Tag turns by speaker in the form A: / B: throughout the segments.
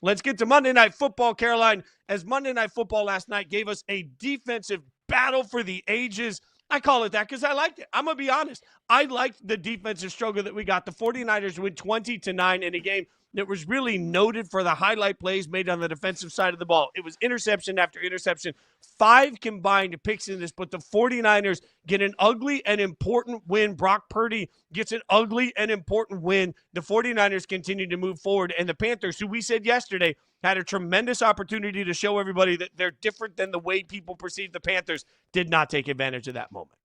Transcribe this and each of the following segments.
A: Let's get to Monday Night Football, Caroline, as Monday Night Football last night gave us a defensive battle for the ages. I call it that because I liked it. I'm going to be honest. I liked the defensive struggle that we got. The 49ers win 20-9 in a game that was really noted for the highlight plays made on the defensive side of the ball. It was interception after interception, 5 combined picks in this, but the 49ers get an ugly and important win. Brock Purdy gets an ugly and important win. The 49ers continue to move forward, and the Panthers, who we said yesterday had a tremendous opportunity to show everybody that they're different than the way people perceive the Panthers, did not take advantage of that moment.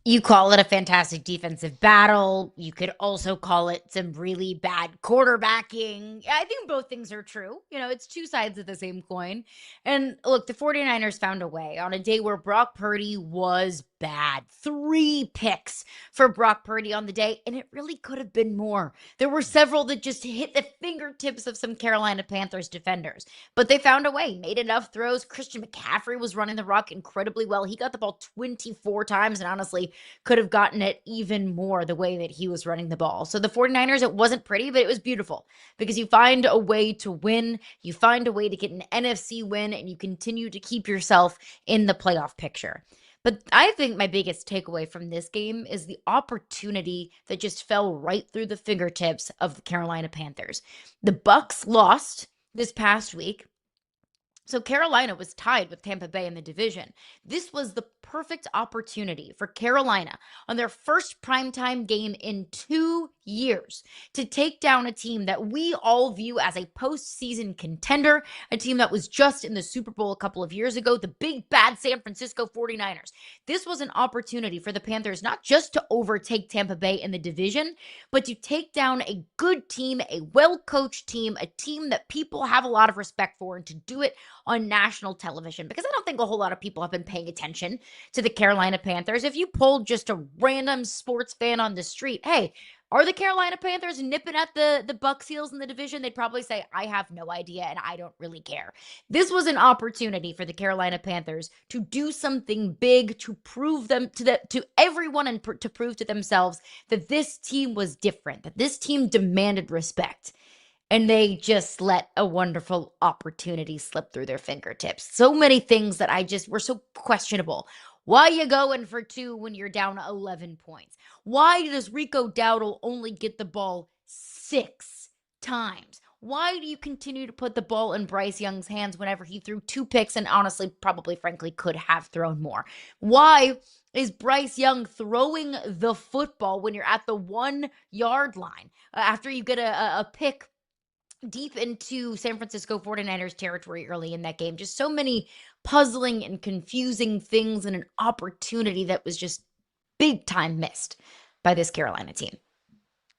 B: You call it a fantastic defensive battle. You could also call it some really bad quarterbacking. I think both things are true. It's two sides of the same coin. And look, the 49ers found a way on a day where Brock Purdy was bad. 3 picks for Brock Purdy on the day, and it really could have been more. There were several that just hit the fingertips of some Carolina Panthers defenders, but they found a way, made enough throws. Christian McCaffrey was running the rock incredibly well. He got the ball 24 times and honestly could have gotten it even more the way that he was running the ball. So the 49ers, it wasn't pretty, but it was beautiful because you find a way to win. You find a way to get an NFC win, and you continue to keep yourself in the playoff picture. But I think my biggest takeaway from this game is the opportunity that just fell right through the fingertips of the Carolina Panthers. The Bucs lost this past week, so Carolina was tied with Tampa Bay in the division. This was the perfect opportunity for Carolina on their first primetime game in 2 years to take down a team that we all view as a postseason contender, a team that was just in the Super Bowl a couple of years ago, the big bad San Francisco 49ers. This was an opportunity for the Panthers not just to overtake Tampa Bay in the division, but to take down a good team, a well-coached team, a team that people have a lot of respect for, and to do it on national television, because I don't think a whole lot of people have been paying attention to the Carolina Panthers. If you polled just a random sports fan on the street, hey, are the Carolina Panthers nipping at the Bucs heels in the division? They'd probably say, I have no idea and I don't really care. This was an opportunity for the Carolina Panthers to do something big, to prove them to everyone and to prove to themselves that this team was different, that this team demanded respect. And they just let a wonderful opportunity slip through their fingertips. So many things that were so questionable. Why you going for 2 when you're down 11 points? Why does Rico Dowdle only get the ball 6 times? Why do you continue to put the ball in Bryce Young's hands whenever he threw 2 picks and honestly, probably, frankly, could have thrown more? Why is Bryce Young throwing the football when you're at the 1-yard line after you get a pick deep into San Francisco 49ers territory early in that game? Just so many puzzling and confusing things, and an opportunity that was just big time missed by this Carolina team.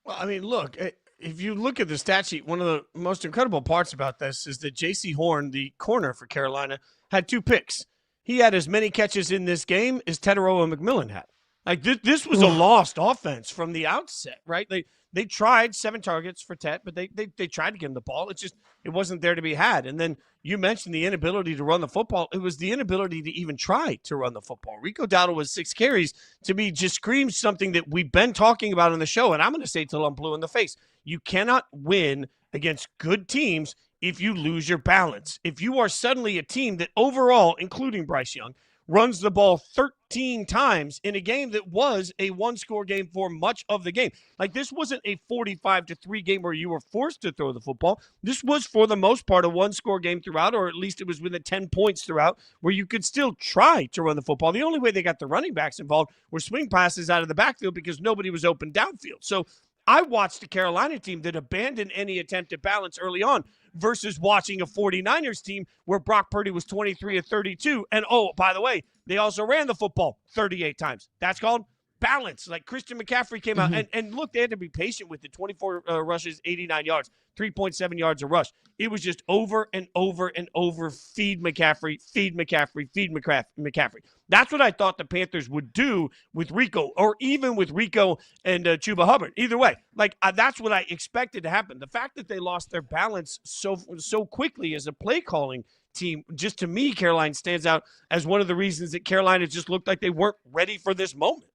A: Well, I mean, look, if you look at the stat sheet, one of the most incredible parts about this is that J.C. Horn, the corner for Carolina, had 2 picks. He had as many catches in this game as Teteroa McMillan had. Like, this was a lost offense from the outset, right? They tried 7 targets for Tet, but they tried to get him the ball. It wasn't there to be had. And then you mentioned the inability to run the football. It was the inability to even try to run the football. Rico Dowdle was 6 carries. To me, just screams something that we've been talking about on the show, and I'm going to say till I'm blue in the face. You cannot win against good teams if you lose your balance. If you are suddenly a team that overall, including Bryce Young, runs the ball 13 times in a game that was a 1-score game for much of the game. Like, this wasn't a 45-3 game where you were forced to throw the football. This was, for the most part, a 1-score game throughout, or at least it was within 10 points throughout, where you could still try to run the football. The only way they got the running backs involved were swing passes out of the backfield because nobody was open downfield. So I watched the Carolina team that abandoned any attempt at balance early on versus watching a 49ers team where Brock Purdy was 23 of 32. And, oh, by the way, they also ran the football 38 times. That's called balance. Like, Christian McCaffrey came out. And look, they had to be patient with it. 24 rushes, 89 yards, 3.7 yards a rush. It was just over and over and over. Feed McCaffrey, feed McCaffrey, feed McCaffrey. That's what I thought the Panthers would do with Rico, or even with Rico and Chuba Hubbard. Either way, like, that's what I expected to happen. The fact that they lost their balance so quickly as a play calling team, just to me, Carolina stands out as one of the reasons that Carolina just looked like they weren't ready for this moment.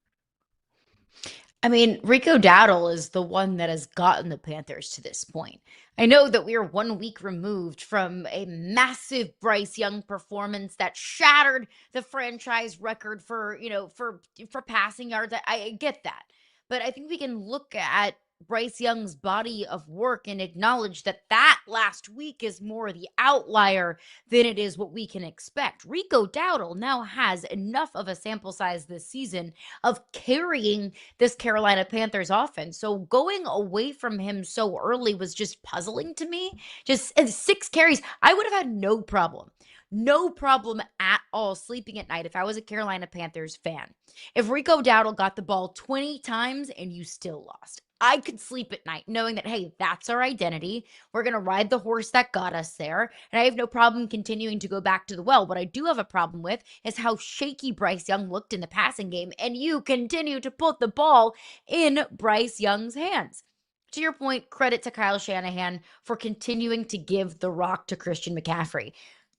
B: I mean, Rico Dowdle is the one that has gotten the Panthers to this point. I know that we are 1 week removed from a massive Bryce Young performance that shattered the franchise record for, for passing yards. I get that. But I think we can look at Bryce Young's body of work and acknowledge that that last week is more the outlier than it is what we can expect. Rico Dowdle now has enough of a sample size this season of carrying this Carolina Panthers offense. So going away from him so early was just puzzling to me. Just 6 carries, I would have had no problem. No problem at all sleeping at night if I was a Carolina Panthers fan. If Rico Dowdle got the ball 20 times and you still lost, I could sleep at night knowing that, hey, that's our identity. We're going to ride the horse that got us there. And I have no problem continuing to go back to the well. What I do have a problem with is how shaky Bryce Young looked in the passing game. And you continue to put the ball in Bryce Young's hands. To your point, credit to Kyle Shanahan for continuing to give the rock to Christian McCaffrey.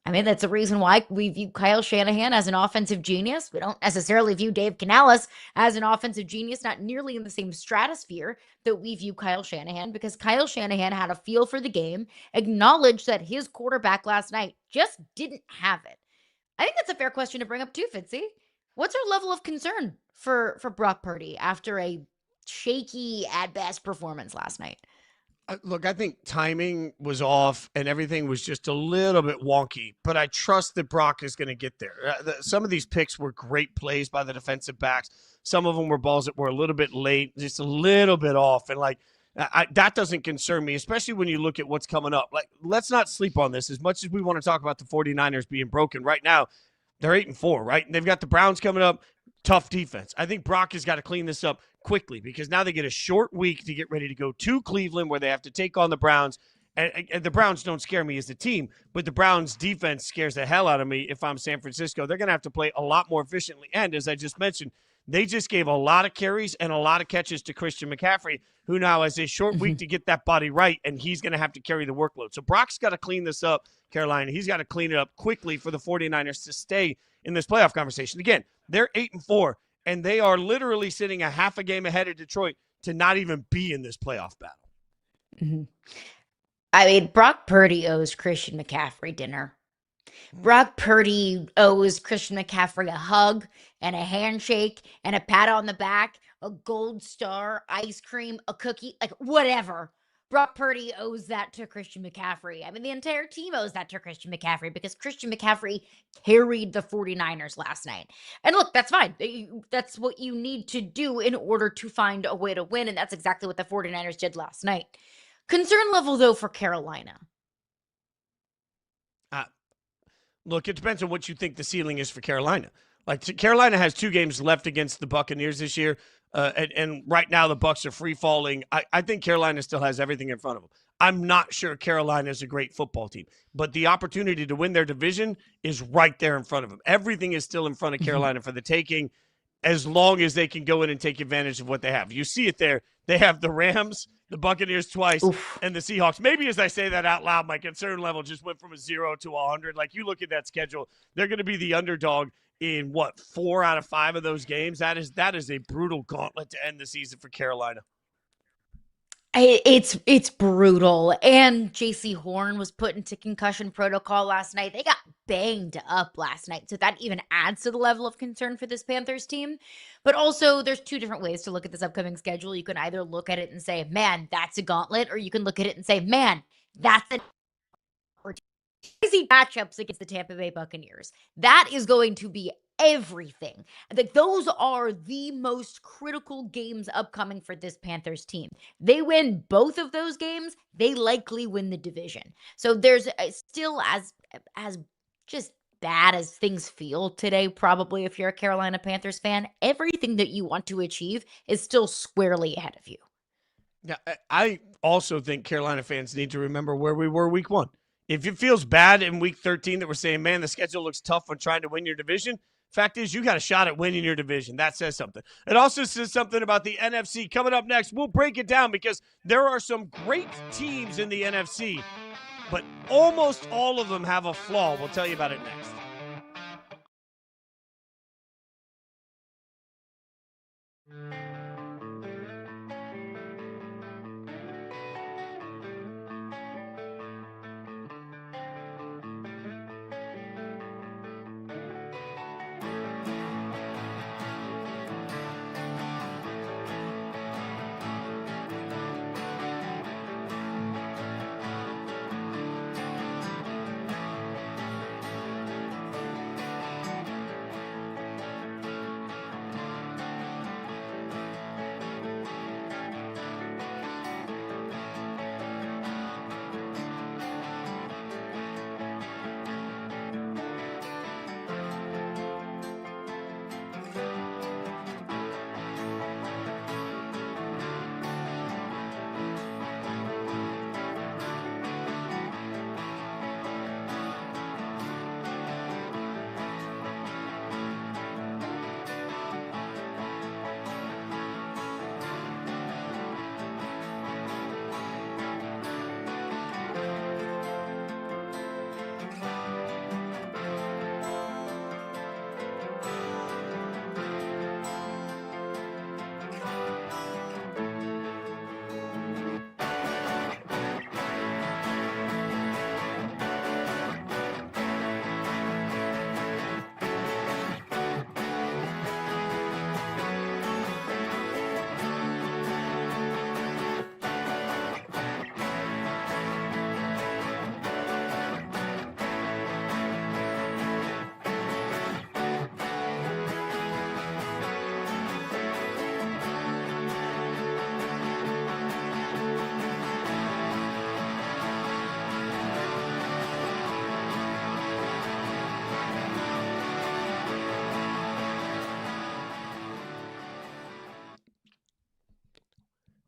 B: I mean, that's the reason why we view Kyle Shanahan as an offensive genius. We don't necessarily view Dave Canales as an offensive genius, not nearly in the same stratosphere that we view Kyle Shanahan, because Kyle Shanahan had a feel for the game, acknowledged that his quarterback last night just didn't have it. I think that's a fair question to bring up too, Fitzy. What's our level of concern for Brock Purdy after a shaky at best performance last night?
A: Look, I think timing was off and everything was just a little bit wonky, but I trust that Brock is going to get there. Some of these picks were great plays by the defensive backs. Some of them were balls that were a little bit late, just a little bit off. And that doesn't concern me, especially when you look at what's coming up. Let's not sleep on this. As much as we want to talk about the 49ers being broken right now, they're 8-4, right? And they've got the Browns coming up. Tough defense. I think Brock has got to clean this up quickly because now they get a short week to get ready to go to Cleveland where they have to take on the Browns. And the Browns don't scare me as a team, but the Browns defense scares the hell out of me if I'm San Francisco. They're going to have to play a lot more efficiently. And as I just mentioned, they just gave a lot of carries and a lot of catches to Christian McCaffrey, who now has a short week to get that body right, and he's going to have to carry the workload. So Brock's got to clean this up, Carolina. He's got to clean it up quickly for the 49ers to stay in this playoff conversation. Again, they're 8-4, and they are literally sitting a half a game ahead of Detroit to not even be in this playoff battle.
B: Mm-hmm. I mean, Brock Purdy owes Christian McCaffrey dinner. Brock Purdy owes Christian McCaffrey a hug and a handshake and a pat on the back, a gold star, ice cream, a cookie, like whatever. Brock Purdy owes that to Christian McCaffrey. I mean, the entire team owes that to Christian McCaffrey because Christian McCaffrey carried the 49ers last night. And look, that's fine. That's what you need to do in order to find a way to win. And that's exactly what the 49ers did last night. Concern level, though, for Carolina.
A: Look, it depends on what you think the ceiling is for Carolina. Carolina has 2 games left against the Buccaneers this year, and right now the Bucs are free falling. I think Carolina still has everything in front of them. I'm not sure Carolina is a great football team, but the opportunity to win their division is right there in front of them. Everything is still in front of Carolina for the taking, as long as they can go in and take advantage of what they have. You see it there. They have the Rams, the Buccaneers twice, and the Seahawks. Maybe as I say that out loud, my concern level just went from a 0 to 100. You look at that schedule, they're going to be the underdog in 4 out of 5 of those games. That is a brutal gauntlet to end the season for Carolina.
B: It's brutal. And JC Horn was put into concussion protocol last night. They got banged up last night. So that even adds to the level of concern for this Panthers team. But also, there's 2 different ways to look at this upcoming schedule. You can either look at it and say, man, that's a gauntlet, or you can look at it and say, man, that's a crazy matchups against the Tampa Bay Buccaneers. That is going to be everything. Those are the most critical games upcoming for this Panthers team. They win both of those games, they likely win the division. So there's still as just bad as things feel today, probably if you're a Carolina Panthers fan, everything that you want to achieve is still squarely ahead of you.
A: Yeah, I also think Carolina fans need to remember where we were week 1. If it feels bad in week 13 that we're saying, man, the schedule looks tough when trying to win your division, fact is you got a shot at winning your division. That says something. It also says something about the NFC. Coming up next, we'll break it down because there are some great teams in the NFC, but almost all of them have a flaw. We'll tell you about it next.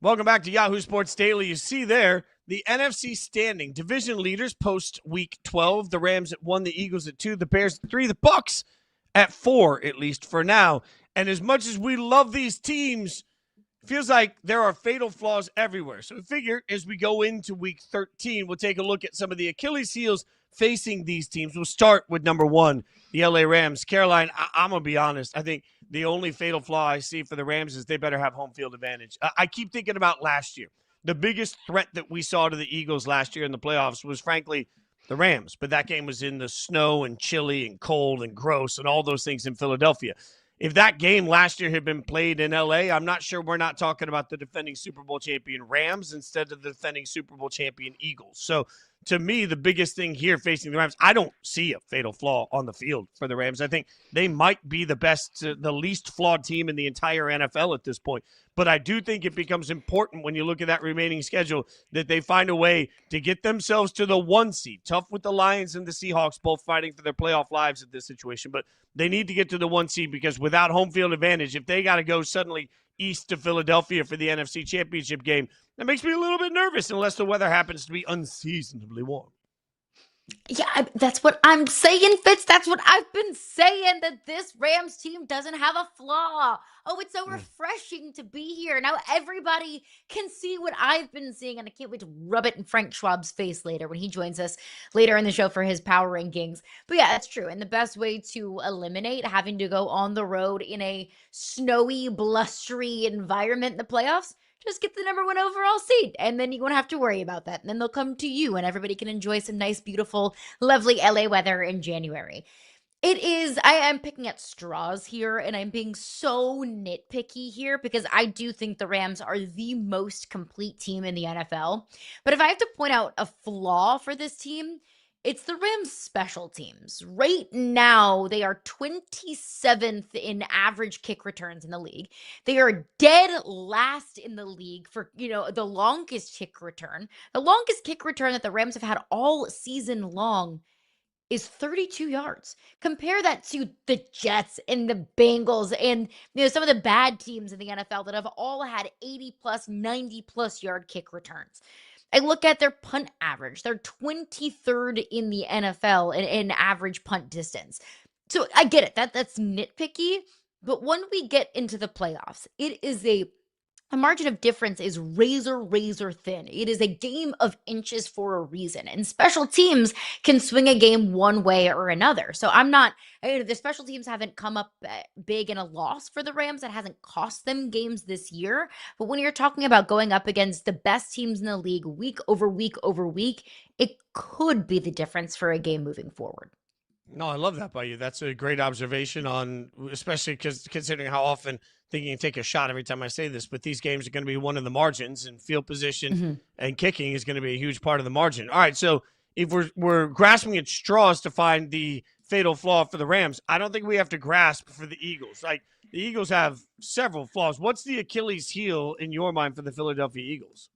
A: Welcome back to Yahoo Sports Daily. You see there the NFC standing. Division leaders post week 12. The Rams at 1, the Eagles at 2, the Bears at 3, the Bucks at 4, at least for now. And as much as we love these teams, it feels like there are fatal flaws everywhere. So we figure as we go into week 13, we'll take a look at some of the Achilles heels facing these teams. We'll start with number 1, the LA Rams. Caroline, I'm going to be honest. I think the only fatal flaw I see for the Rams is they better have home field advantage. I keep thinking about last year. The biggest threat that we saw to the Eagles last year in the playoffs was, frankly, the Rams. But that game was in the snow and chilly and cold and gross and all those things in Philadelphia. If that game last year had been played in L.A., I'm not sure we're not talking about the defending Super Bowl champion Rams instead of the defending Super Bowl champion Eagles. So, to me, the biggest thing here facing the Rams, I don't see a fatal flaw on the field for the Rams. I think they might be the best, the least flawed team in the entire NFL at this point. But I do think it becomes important when you look at that remaining schedule that they find a way to get themselves to the 1 seed. Tough with the Lions and the Seahawks both fighting for their playoff lives at this situation. But they need to get to the 1 seed because without home field advantage, if they got to go suddenly east to Philadelphia for the NFC Championship game, that makes me a little bit nervous unless the weather happens to be unseasonably warm.
B: Yeah, that's what I'm saying, Fitz. That's what I've been saying, that this Rams team doesn't have a flaw. Oh, it's so refreshing to be here. Now everybody can see what I've been seeing, and I can't wait to rub it in Frank Schwab's face later when he joins us later in the show for his power rankings. But yeah, that's true. And the best way to eliminate having to go on the road in a snowy, blustery environment in the playoffs, just get the number 1 overall seed, and then you won't have to worry about that. And then they'll come to you, and everybody can enjoy some nice, beautiful, lovely LA weather in January. I am picking at straws here, and I'm being so nitpicky here because I do think the Rams are the most complete team in the NFL. But if I have to point out a flaw for this team, it's the Rams' special teams. Right now, they are 27th in average kick returns in the league. They are dead last in the league for, the longest kick return. The longest kick return that the Rams have had all season long is 32 yards. Compare that to the Jets and the Bengals and some of the bad teams in the NFL that have all had 80-plus, 90-plus yard kick returns. I look at their punt average. They're 23rd in the NFL in average punt distance. So I get it. That's nitpicky. But when we get into the playoffs, it is a margin of difference is razor thin. It is a game of inches for a reason. And special teams can swing a game one way or another. So the special teams haven't come up big in a loss for the Rams. That hasn't cost them games this year. But when you're talking about going up against the best teams in the league week over week over week, it could be the difference for a game moving forward.
A: No, I love that by you. That's a great observation especially because considering how often thinking you take a shot every time I say this, but these games are going to be one of the margins, and field position and kicking is going to be a huge part of the margin. All right, so if we're grasping at straws to find the fatal flaw for the Rams, I don't think we have to grasp for the Eagles. Like, the Eagles have several flaws. What's the Achilles heel in your mind for the Philadelphia Eagles?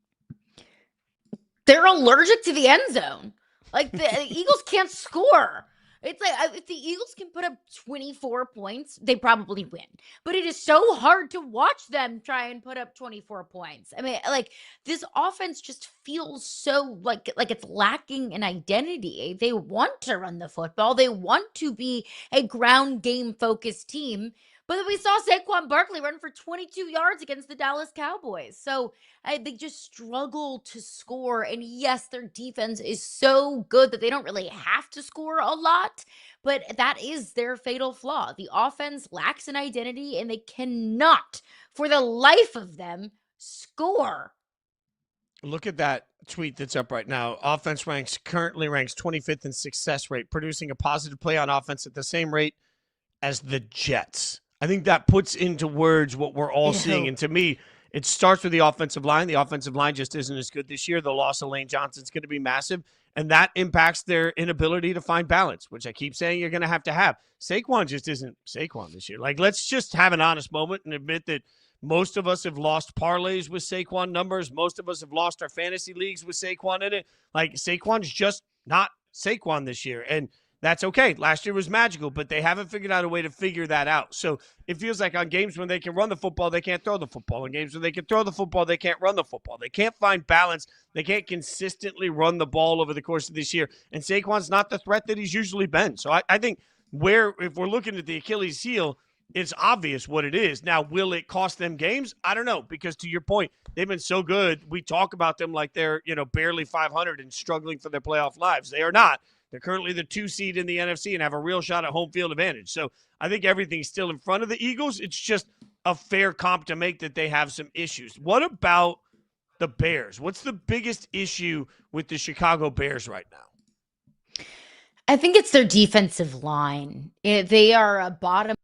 B: They're allergic to the end zone. Like, the Eagles can't score. It's like if the Eagles can put up 24 points, they probably win. But it is so hard to watch them try and put up 24 points. I mean, like, this offense just feels so like it's lacking an identity. They want to run the football. They want to be a ground game focused team. But then we saw Saquon Barkley run for 22 yards against the Dallas Cowboys. So they just struggle to score. And yes, their defense is so good that they don't really have to score a lot. But that is their fatal flaw. The offense lacks an identity, and they cannot, for the life of them, score.
A: Look at that tweet that's up right now. Offense currently ranks 25th in success rate, producing a positive play on offense at the same rate as the Jets. I think that puts into words what we're all seeing. And to me, it starts with the offensive line. The offensive line just isn't as good this year. The loss of Lane Johnson is going to be massive, and that impacts their inability to find balance, which I keep saying you're going to have. Saquon just isn't Saquon this year. Like, let's just have an honest moment and admit that most of us have lost parlays with Saquon numbers. Most of us have lost our fantasy leagues with Saquon in it. Like, Saquon's just not Saquon this year. And That's okay. Last year was magical, but they haven't figured out a way to figure that out. So it feels like on games when they can run the football, they can't throw the football. In games when they can throw the football, they can't run the football. They can't find balance. They can't consistently run the ball over the course of this year. And Saquon's not the threat that he's usually been. So I think if we're looking at the Achilles heel, it's obvious what it is. Now, will it cost them games? I don't know, because to your point, they've been so good. We talk about them like they're, barely 500 and struggling for their playoff lives. They are not. They're currently the 2 seed in the NFC and have a real shot at home field advantage. So I think everything's still in front of the Eagles. It's just a fair comp to make that they have some issues. What about the Bears? What's the biggest issue with the Chicago Bears right now?
B: I think it's their defensive line. They are a bottom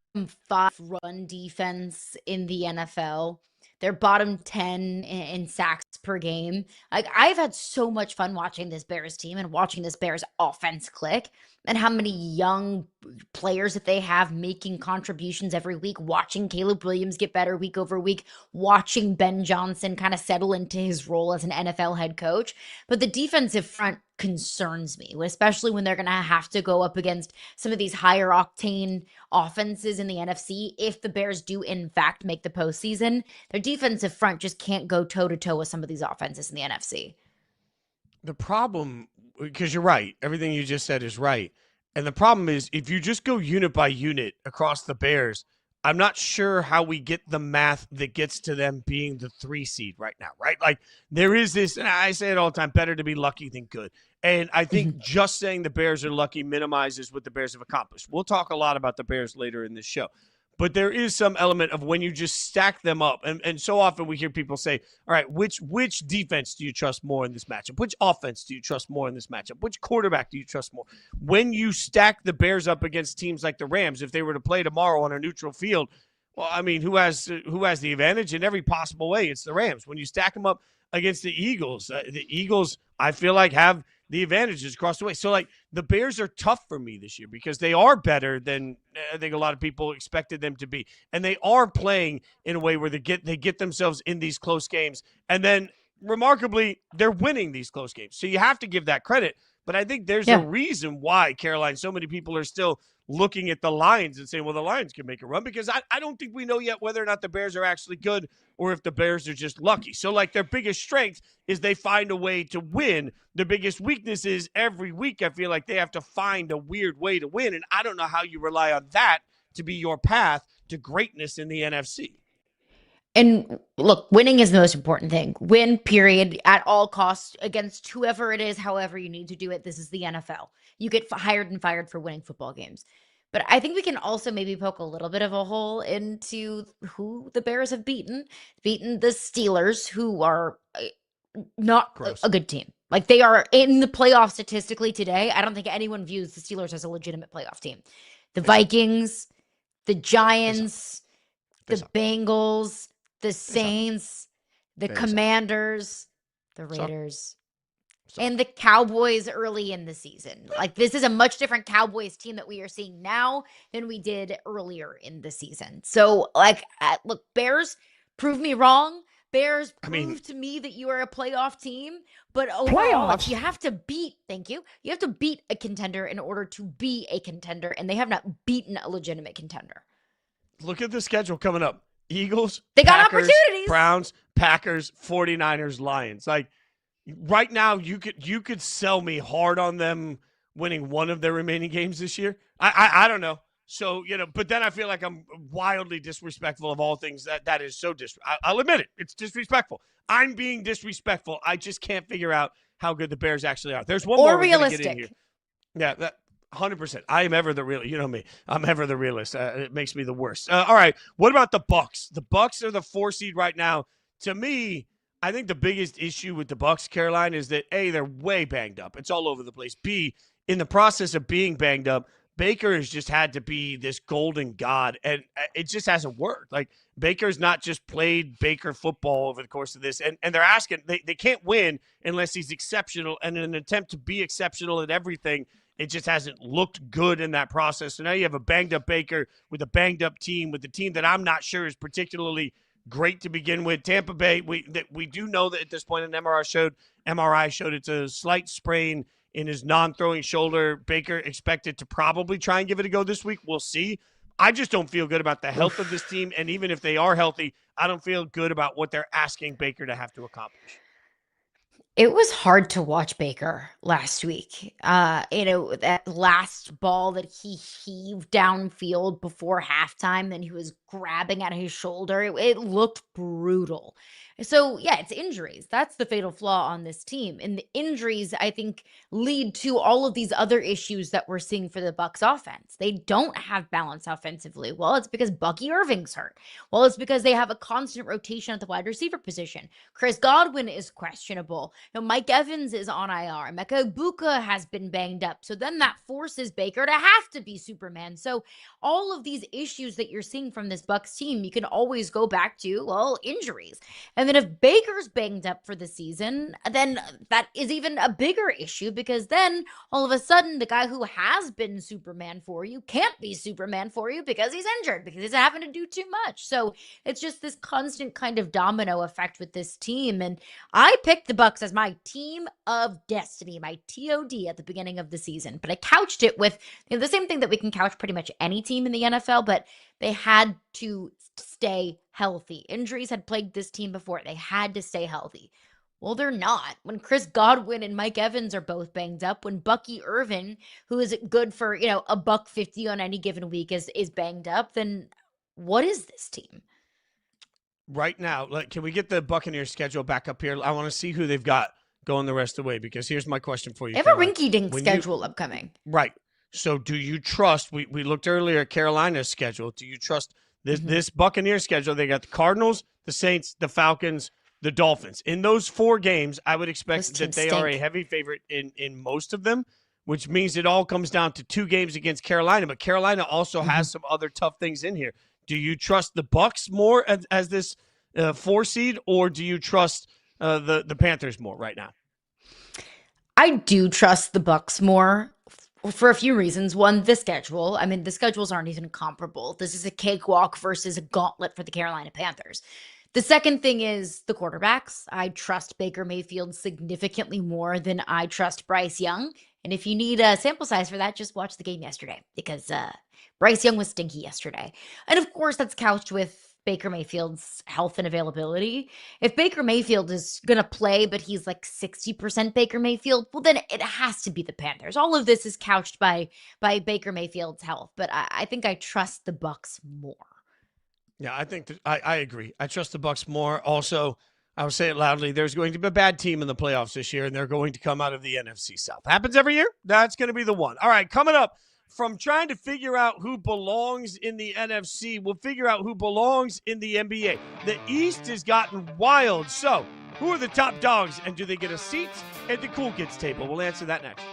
B: 5 run defense in the NFL. They're bottom 10 in sacks per game. Like, I've had so much fun watching this Bears team and watching this Bears offense click, and how many young players that they have making contributions every week, watching Caleb Williams get better week over week, watching Ben Johnson kind of settle into his role as an NFL head coach. But the defensive front concerns me, especially when they're going to have to go up against some of these higher octane offenses in the NFC. If the Bears do in fact make the postseason, their defensive front just can't go toe to toe with some of these offenses in the NFC.
A: The problem, because you're right, everything you just said is right. And the problem is, if you just go unit by unit across the Bears, I'm not sure how we get the math that gets to them being the 3 seed right now, right? Like, there is this, and I say it all the time, better to be lucky than good. And I think just saying the Bears are lucky minimizes what the Bears have accomplished. We'll talk a lot about the Bears later in this show. But there is some element of when you just stack them up. And so often we hear people say, all right, which defense do you trust more in this matchup? Which offense do you trust more in this matchup? Which quarterback do you trust more? When you stack the Bears up against teams like the Rams, if they were to play tomorrow on a neutral field, well, I mean, who has the advantage? In every possible way, it's the Rams. When you stack them up against the Eagles, I feel like, have the advantages across the way. So, like, the Bears are tough for me this year because they are better than I think a lot of people expected them to be. And they are playing in a way where they get themselves in these close games. And then, remarkably, they're winning these close games. So you have to give that credit. But I think there's a reason why, Caroline, so many people are still looking at the Lions and saying, well, the Lions can make a run, because I don't think we know yet whether or not the Bears are actually good or if the Bears are just lucky. So, like, their biggest strength is they find a way to win. Their biggest weakness is every week I feel like they have to find a weird way to win, and I don't know how you rely on that to be your path to greatness in the NFC.
B: And look, winning is the most important thing. Win, period, at all costs, against whoever it is, however you need to do it. This is the NFL. You get hired and fired for winning football games. But I think we can also maybe poke a little bit of a hole into who the Bears have beaten. Beaten the Steelers, who are not a good team. Like, they are in the playoff statistically today. I don't think anyone views the Steelers as a legitimate playoff team. The Vikings, the Giants, the Bengals, the Saints, the Commanders, the Raiders, and the Cowboys early in the season. Like, this is a much different Cowboys team that we are seeing now than we did earlier in the season. So, like, look, Bears, prove me wrong. Bears, prove to me that you are a playoff team. But overall, you have to beat, you have to beat a contender in order to be a contender, and they have not beaten a legitimate contender.
A: Look at the schedule coming up. Eagles,
B: they got
A: Packers,
B: opportunities.
A: Browns, Packers, 49ers, Lions. Like, right now, you could sell me hard on them winning one of their remaining games this year. I don't know. So, but then I feel like I'm wildly disrespectful of all things. That is so I'll admit it. It's disrespectful. I'm being disrespectful. I just can't figure out how good the Bears actually are. There's one more
B: realistic.
A: Get in here. Yeah, that 100%. I am ever the real. You know me. I'm ever the realist. It makes me the worst. All right. What about the Bucs? The Bucs are the 4 seed right now. To me, I think the biggest issue with the Bucs, Caroline, is that A, they're way banged up. It's all over the place. B, in the process of being banged up, Baker has just had to be this golden god, and it just hasn't worked. Like, Baker's not just played Baker football over the course of this, and they're asking, they can't win unless he's exceptional, and in an attempt to be exceptional at everything, it just hasn't looked good in that process. So now you have a banged-up Baker with a banged-up team, with a team that I'm not sure is particularly great to begin with. Tampa Bay, we do know that at this point an MRI showed it's a slight sprain in his non-throwing shoulder. Baker expected to probably try and give it a go this week. We'll see. I just don't feel good about the health of this team. And even if they are healthy, I don't feel good about what they're asking Baker to have to accomplish.
B: It was hard to watch Baker last week. That last ball that he heaved downfield before halftime, then he was grabbing at his shoulder. It looked brutal. So, yeah, it's injuries. That's the fatal flaw on this team. And the injuries, I think, lead to all of these other issues that we're seeing for the Bucs offense. They don't have balance offensively. Well, it's because Bucky Irving's hurt. Well, it's because they have a constant rotation at the wide receiver position. Chris Godwin is questionable. Mike Evans is on IR. Emeka Egbuka has been banged up. So then that forces Baker to have to be Superman. So all of these issues that you're seeing from this Bucs team, you can always go back to, well, injuries. And then if Baker's banged up for the season, then that is even a bigger issue, because then all of a sudden the guy who has been Superman for you can't be Superman for you because he's injured, because he's having to do too much. So it's just this constant kind of domino effect with this team. And I picked the Bucs as my team of destiny, my TOD at the beginning of the season, but I couched it with the same thing that we can couch pretty much any team in the NFL, but they had to stay healthy. Injuries had plagued this team before. They had to stay healthy. Well, they're not. When Chris Godwin and Mike Evans are both banged up, when Bucky Irvin, who is good for, $150 on any given week, is banged up, then what is this team?
A: Right now, can we get the Buccaneers schedule back up here? I want to see who they've got going the rest of the way, because here's my question for you.
B: They have a rinky-dink schedule upcoming.
A: Right. So do you trust, we looked earlier at Carolina's schedule, do you trust this Buccaneers schedule? They got the Cardinals, the Saints, the Falcons, the Dolphins. In those 4 games, I would expect that they are a heavy favorite in most of them, which means it all comes down to 2 games against Carolina. But Carolina also has some other tough things in here. Do you trust the Bucs more as this 4 seed, or do you trust the Panthers more right now?
B: I do trust the Bucs more for a few reasons. One, the schedule. I mean, the schedules aren't even comparable. This is a cakewalk versus a gauntlet for the Carolina Panthers. The second thing is the quarterbacks. I trust Baker Mayfield significantly more than I trust Bryce Young. And if you need a sample size for that, just watch the game yesterday, because Bryce Young was stinky yesterday. And of course, that's couched with Baker Mayfield's health and availability. If Baker Mayfield is going to play, but he's like 60% Baker Mayfield, well, then it has to be the Panthers. All of this is couched by Baker Mayfield's health, but I think I trust the Bucs more.
A: Yeah, I think I agree. I trust the Bucs more. Also, I will say it loudly, there's going to be a bad team in the playoffs this year, and they're going to come out of the NFC South. Happens every year. That's going to be the one. All right, coming up, from trying to figure out who belongs in the NFC, we'll figure out who belongs in the NBA. The East has gotten wild. So, who are the top dogs, and do they get a seat at the Cool Kids table? We'll answer that next.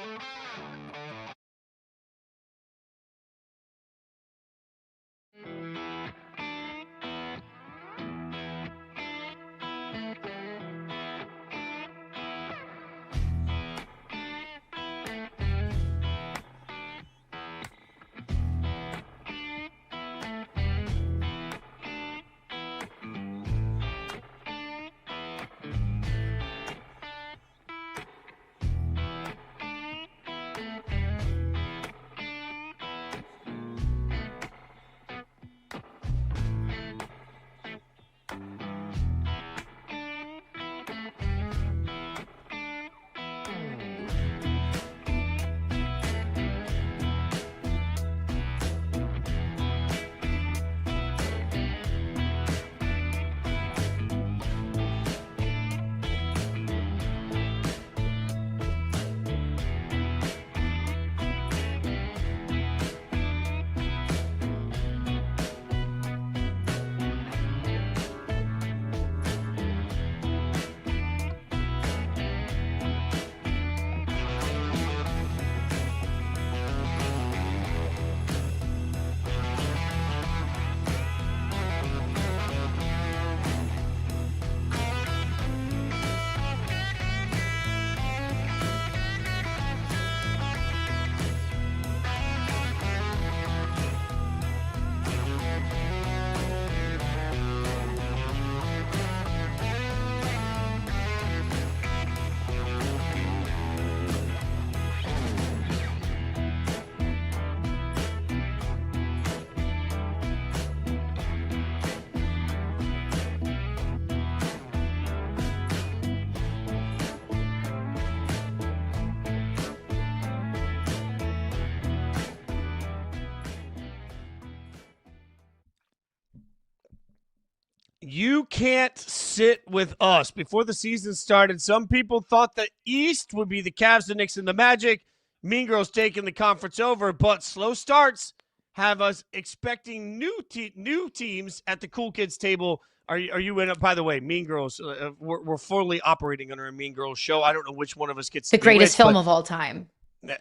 A: You can't sit with us. Before the season started, some people thought the East would be the Cavs, the Knicks, and the Magic. Mean Girls taking the conference over, but slow starts have us expecting new teams at the Cool Kids table. Are you in? By the way, Mean Girls, we're fully operating under a Mean Girls show. I don't know which one of us gets
B: the greatest film of all time.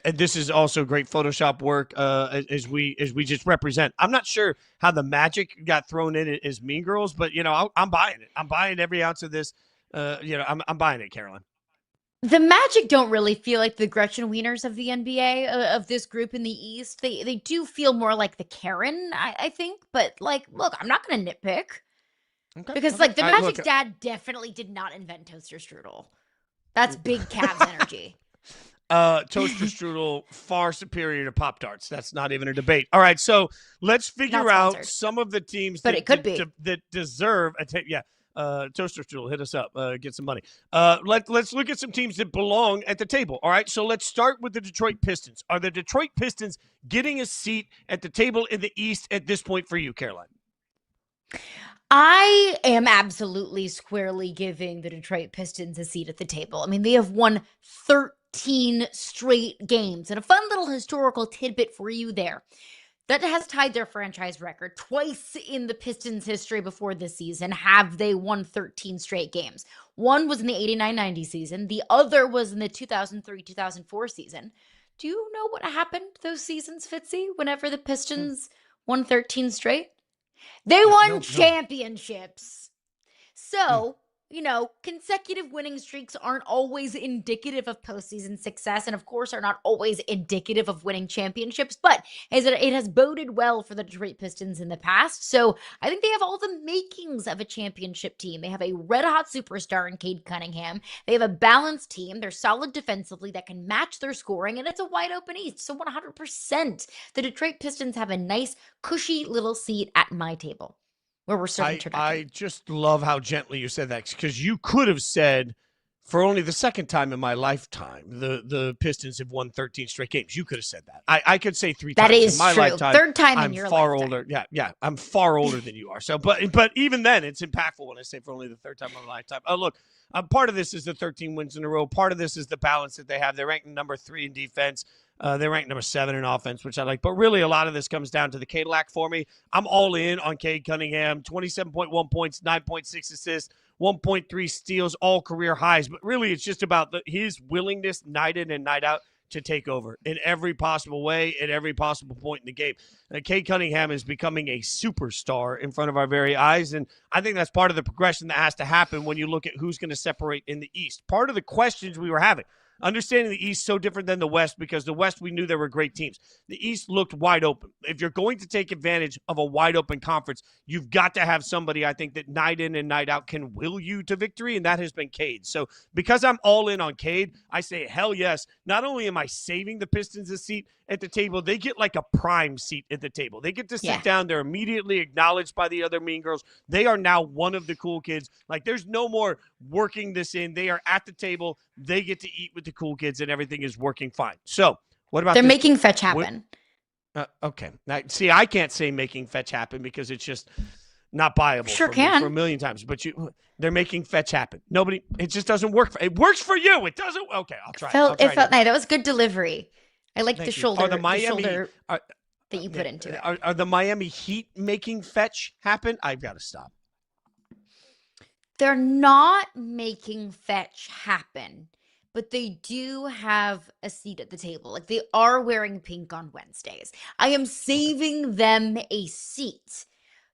A: This is also great Photoshop work as we just represent. I'm not sure how the Magic got thrown in as Mean Girls, but I'm buying it. I'm buying every ounce of this. I'm buying it, Caroline.
B: The Magic don't really feel like the Gretchen Wieners of the NBA, of this group in the East. They do feel more like the Karen, I think. But look, I'm not going to nitpick. Okay, because the Magic's dad definitely did not invent toaster strudel. That's big Cavs energy.
A: Toaster strudel far superior to Pop-Tarts. That's not even a debate. All right, so let's figure out some of the teams that deserve a toaster strudel. Hit us up. Get some money. Let's look at some teams that belong at the table. All right, so let's start with the Detroit Pistons. Are the Detroit Pistons getting a seat at the table in the East at this point for you, Caroline?
B: I am absolutely squarely giving the Detroit Pistons a seat at the table. I mean, they have won 13 straight games. And a fun little historical tidbit for you there. That has tied their franchise record. Twice in the Pistons' history before this season have they won 13 straight games. One was in the 89-90 season. The other was in the 2003-2004 season. Do you know what happened those seasons, Fitzy, whenever the Pistons won 13 straight? They won championships. So, consecutive winning streaks aren't always indicative of postseason success, and of course are not always indicative of winning championships, but it has boded well for the Detroit Pistons in the past. So I think they have all the makings of a championship team. They have a red-hot superstar in Cade Cunningham. They have a balanced team. They're solid defensively that can match their scoring, and it's a wide-open East. So 100%, the Detroit Pistons have a nice, cushy little seat at my table. Where we're serving turducken.
A: I just love how gently you said that, because you could have said, for only the second time in my lifetime, the Pistons have won 13 straight games. You could have said that. I could say three times in my lifetime.
B: Third time in your lifetime.
A: I'm far older. Yeah, I'm far older than you are. So, but even then, it's impactful when I say for only the third time in my lifetime. Oh, look, part of this is the 13 wins in a row. Part of this is the balance that they have. They're ranked number 3 in defense. They're ranked number 7 in offense, which I like. But really, a lot of this comes down to the Cadillac for me. I'm all in on Cade Cunningham. 27.1 points, 9.6 assists, 1.3 steals, all career highs. But really, it's just about his willingness night in and night out to take over in every possible way, at every possible point in the game. Cade Cunningham is becoming a superstar in front of our very eyes, and I think that's part of the progression that has to happen when you look at who's going to separate in the East. Part of the questions we were having, understanding the East so different than the West, because the West, we knew there were great teams. The East looked wide open. If you're going to take advantage of a wide open conference, you've got to have somebody, I think, that night in and night out can will you to victory, and that has been Cade. So because I'm all in on Cade, I say, hell yes. Not only am I saving the Pistons a seat at the table, they get like a prime seat at the table. They get to sit down. They're immediately acknowledged by the other Mean Girls. They are now one of the cool kids. Like, there's no more working this in. They are at the table. They get to eat with the cool kids, and everything is working fine. So what about
B: They're making fetch happen.
A: Okay. Now, see, I can't say making fetch happen because it's just not buyable for a million times. But they're making fetch happen. It just doesn't work. It works for you. It doesn't. Okay, I'll try.
B: It felt nice. That was good delivery. I like the shoulder.
A: That
B: you put into it.
A: Are the Miami Heat making fetch happen? I've got to stop.
B: They're not making fetch happen, but they do have a seat at the table. Like, they are wearing pink on Wednesdays. I am saving them a seat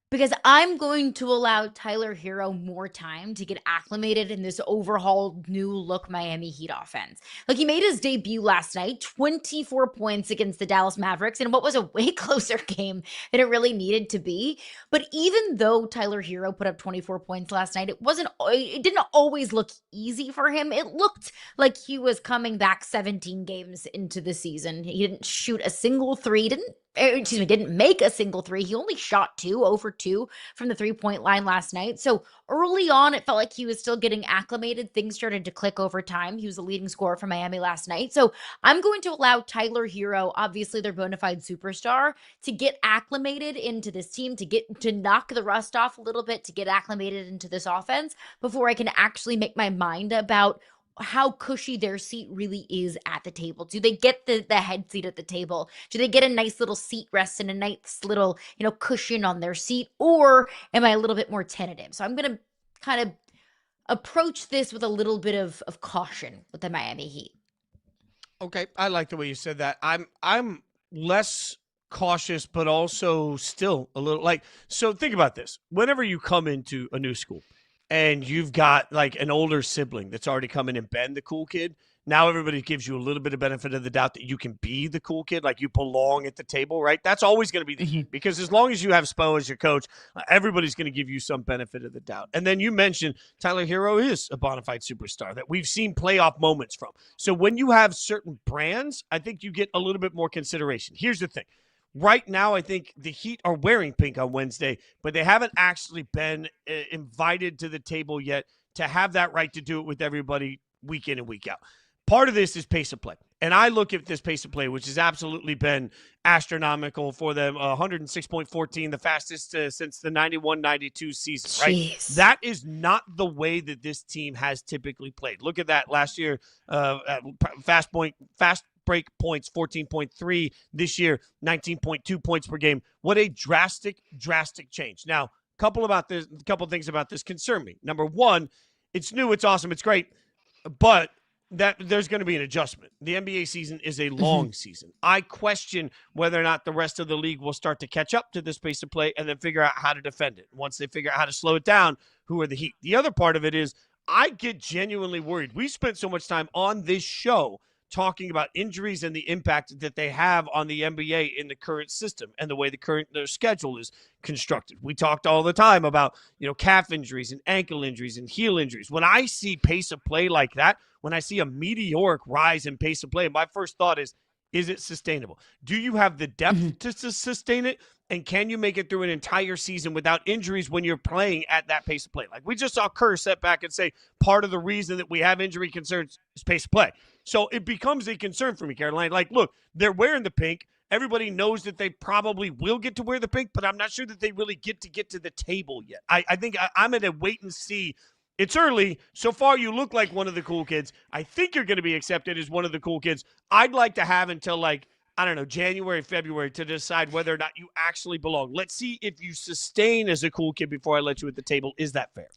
B: because I'm going to allow Tyler Hero more time to get acclimated in this overhauled new look Miami Heat offense. Like, he made his debut last night, 24 points against the Dallas Mavericks in what was a way closer game than it really needed to be. But even though Tyler Hero put up 24 points last night, it didn't always look easy for him. It looked like he was coming back 17 games into the season. He didn't shoot a single three, didn't didn't make a single three. He only shot 2 over 2 from the 3-point line last night. So early on, it felt like he was still getting acclimated. Things started to click over time. He was the leading scorer for Miami last night. So I'm going to allow Tyler Hero, obviously their bona fide superstar, to get acclimated into this team, to knock the rust off a little bit, to get acclimated into this offense before I can actually make my mind about how cushy their seat really is at the table. Do they get the head seat at the table? Do they get a nice little seat rest and a nice little, cushion on their seat? Or am I a little bit more tentative? So I'm going to kind of approach this with a little bit of caution with the Miami Heat.
A: Okay, I like the way you said that. I'm less cautious, but also still a little so think about this. Whenever you come into a new school, and you've got like an older sibling that's already come in and been the cool kid, now everybody gives you a little bit of benefit of the doubt that you can be the cool kid, like you belong at the table, right? That's always going to be the heat, because as long as you have Spo as your coach, everybody's going to give you some benefit of the doubt. And then you mentioned Tyler Hero is a bona fide superstar that we've seen playoff moments from. So when you have certain brands, I think you get a little bit more consideration. Here's the thing. Right now, I think the Heat are wearing pink on Wednesday, but they haven't actually been invited to the table yet to have that right to do it with everybody week in and week out. Part of this is pace of play. And I look at this pace of play, which has absolutely been astronomical for them, 106.14, the fastest since the 91-92 season, right?
B: Jeez.
A: That is not the way that this team has typically played. Look at that last year, fast break points, 14.3. This year, 19.2 points per game. What a drastic change. Now, a couple things about this concern me. Number one, it's new, it's awesome, it's great, but that there's going to be an adjustment. The NBA season is a long season. I question whether or not the rest of the league will start to catch up to this pace of play and then figure out how to defend it. Once they figure out how to slow it down, who are the Heat? The other part of it is I get genuinely worried. We spent so much time on this show talking about injuries and the impact that they have on the NBA in the current system and the way their schedule is constructed. We talked all the time about, calf injuries and ankle injuries and heel injuries. When I see pace of play like that, when I see a meteoric rise in pace of play, my first thought is it sustainable? Do you have the depth to sustain it? And can you make it through an entire season without injuries when you're playing at that pace of play? Like we just saw Kerr step back and say part of the reason that we have injury concerns is pace of play. So it becomes a concern for me, Caroline. Like, look, they're wearing the pink. Everybody knows that they probably will get to wear the pink, but I'm not sure that they really get to the table yet. I think I'm going to wait and see. It's early. So far, you look like one of the cool kids. I think you're going to be accepted as one of the cool kids. I'd like to have until January, February to decide whether or not you actually belong. Let's see if you sustain as a cool kid before I let you at the table. Is that fair?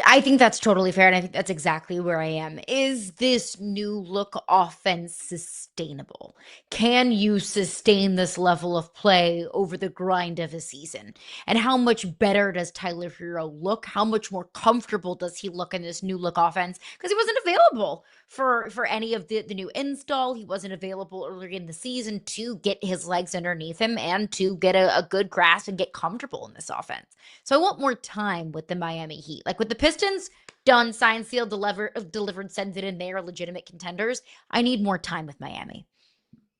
B: I think that's totally fair, and I think that's exactly where I am. Is this new look offense sustainable? Can you sustain this level of play over the grind of a season? And how much better does Tyler Hero look? How much more comfortable does he look in this new look offense? Because he wasn't available for any of the new install. He wasn't available earlier in the season to get his legs underneath him and to get a good grasp and get comfortable in this offense. So I want more time with the Miami Heat. Like with the Pistons, done, signed, sealed, delivered, sends it in. They are legitimate contenders. I need more time with Miami.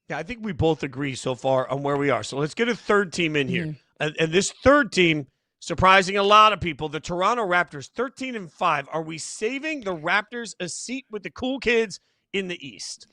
A: Yeah, I think we both agree so far on where we are. So let's get a third team in here. And this third team, surprising a lot of people, the Toronto Raptors, 13-5. Are we saving the Raptors a seat with the cool kids in the East?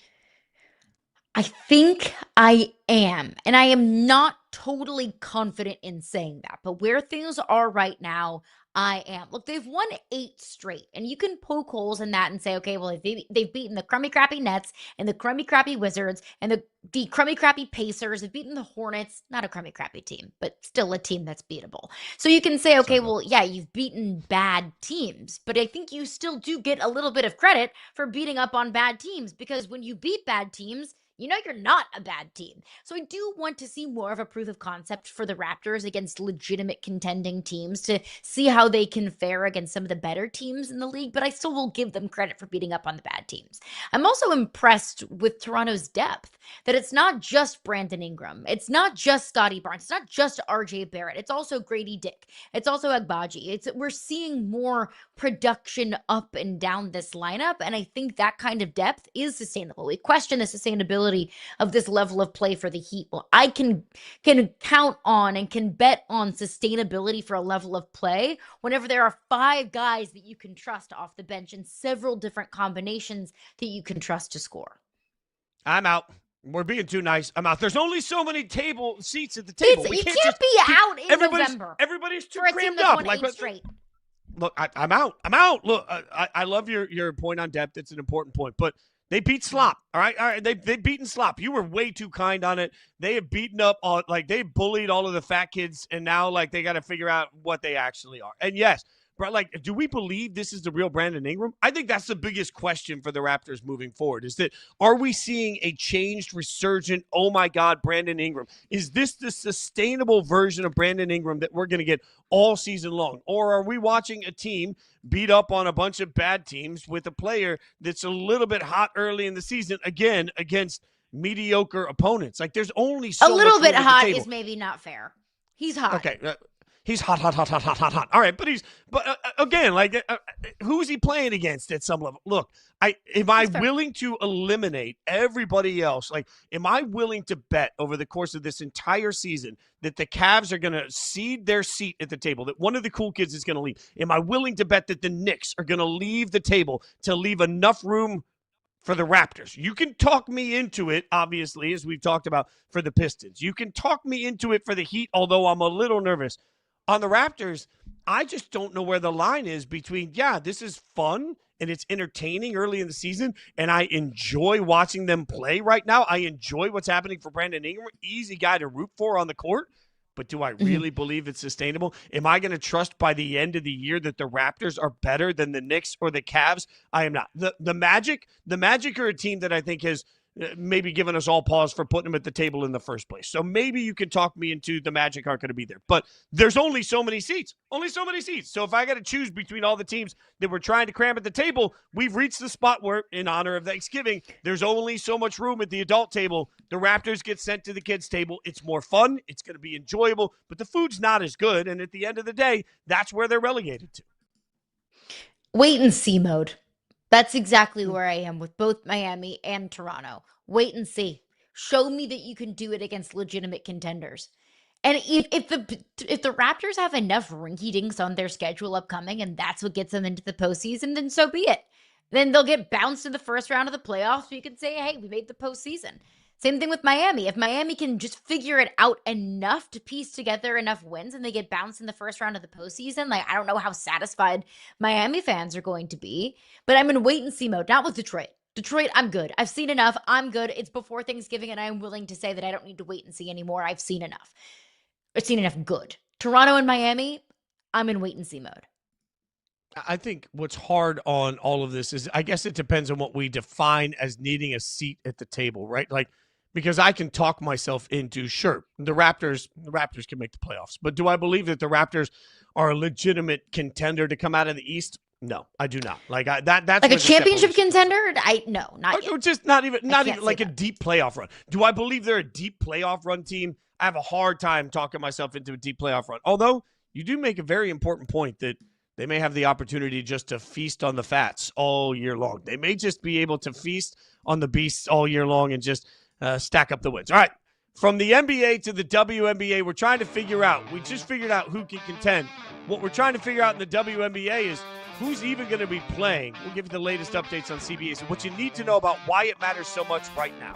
B: I think I am. And I am not totally confident in saying that. But where things are right now, I am. Look, they've won 8 straight. And you can poke holes in that and say, okay, well, they've beaten the crummy crappy Nets and the crummy crappy Wizards and the crummy crappy Pacers. They've beaten the Hornets. Not a crummy crappy team, but still a team that's beatable. So you can say, okay, well, yeah, you've beaten bad teams. But I think you still do get a little bit of credit for beating up on bad teams, because when you beat bad teams, you're not a bad team. So I do want to see more of a proof of concept for the Raptors against legitimate contending teams to see how they can fare against some of the better teams in the league, but I still will give them credit for beating up on the bad teams. I'm also impressed with Toronto's depth, that it's not just Brandon Ingram. It's not just Scotty Barnes. It's not just RJ Barrett. It's also Grady Dick. It's also Agbaji. We're seeing more production up and down this lineup, and I think that kind of depth is sustainable. We question the sustainability sustainability of this level of play for the Heat. Well, I can count on and can bet on sustainability for a level of play whenever there are 5 guys that you can trust off the bench and several different combinations that you can trust to score.
A: I'm out. We're being too nice. I'm out. There's only so many seats at the table.
B: You can't be out in November.
A: Everybody's too
B: for a
A: crammed
B: team that's
A: up.
B: won 8 straight.
A: Look, I'm out. I'm out. Look, I love your point on depth. It's an important point. But they beat slop. All right. They've beaten slop. You were way too kind on it. They have beaten up on, like, they bullied all of the fat kids, and now, like, they got to figure out what they actually are. And yes, but, like, do we believe this is the real Brandon Ingram? I think that's the biggest question for the Raptors moving forward, is that, are we seeing a changed, resurgent, oh my God, Brandon Ingram? Is this the sustainable version of Brandon Ingram that we're going to get all season long? Or are we watching a team beat up on a bunch of bad teams with a player that's a little bit hot early in the season, again, against mediocre opponents? Like, there's only so much
B: a little bit
A: room at the
B: hot
A: table.
B: is maybe not fair. He's hot.
A: Okay. He's hot. All right, but again, like, who's he playing against at some level? Look, am I willing to eliminate everybody else? Like, am I willing to bet over the course of this entire season that the Cavs are going to cede their seat at the table, that one of the cool kids is going to leave? Am I willing to bet that the Knicks are going to leave the table to leave enough room for the Raptors? You can talk me into it, obviously, as we've talked about for the Pistons. You can talk me into it for the Heat, although I'm a little nervous. On the Raptors, I just don't know where the line is between, yeah, this is fun and it's entertaining early in the season, and I enjoy watching them play right now. I enjoy what's happening for Brandon Ingram. Easy guy to root for on the court. But do I really believe it's sustainable? Am I going to trust by the end of the year that the Raptors are better than the Knicks or the Cavs? I am not. The Magic are a team that I think has maybe given us all pause for putting them at the table in the first place. So maybe you could talk me into the Magic aren't going to be there. But there's only so many seats. So if I got to choose between all the teams that we're trying to cram at the table, we've reached the spot where, in honor of Thanksgiving, there's only so much room at the adult table. The Raptors get sent to the kids' table. It's more fun. It's going to be enjoyable. But the food's not as good. And at the end of the day, that's where they're relegated to.
B: Wait and see mode. That's exactly where I am with both Miami and Toronto. Wait and see. Show me that you can do it against legitimate contenders. And if the Raptors have enough rinky-dinks on their schedule upcoming and that's what gets them into the postseason, then so be it. Then they'll get bounced in the first round of the playoffs. So you can say, hey, we made the postseason. Same thing with Miami. If Miami can just figure it out enough to piece together enough wins and they get bounced in the first round of the postseason, like, I don't know how satisfied Miami fans are going to be, but I'm in wait and see mode, not with Detroit. Detroit, I'm good. I've seen enough. I'm good. It's before Thanksgiving, and I'm willing to say that I don't need to wait and see anymore. I've seen enough. I've seen enough good. Toronto and Miami, I'm in wait and see mode.
A: I think what's hard on all of this is, I guess it depends on what we define as needing a seat at the table, right? Like, because I can talk myself into, sure, the Raptors can make the playoffs, but do I believe that the Raptors are a legitimate contender to come out of the East? No, I do not. Like, that's
B: like a championship contender. No, not yet.
A: Or just not even like a deep playoff run. Do I believe they're a deep playoff run team? I have a hard time talking myself into a deep playoff run. Although you do make a very important point that they may have the opportunity just to feast on the fats all year long. They may just be able to feast on the beasts all year long and just stack up the wins. All right, from the NBA to the WNBA, we're trying to figure out. We just figured out who can contend. What we're trying to figure out in the WNBA is who's even going to be playing. We'll give you the latest updates on CBS and what you need to know about why it matters so much right now.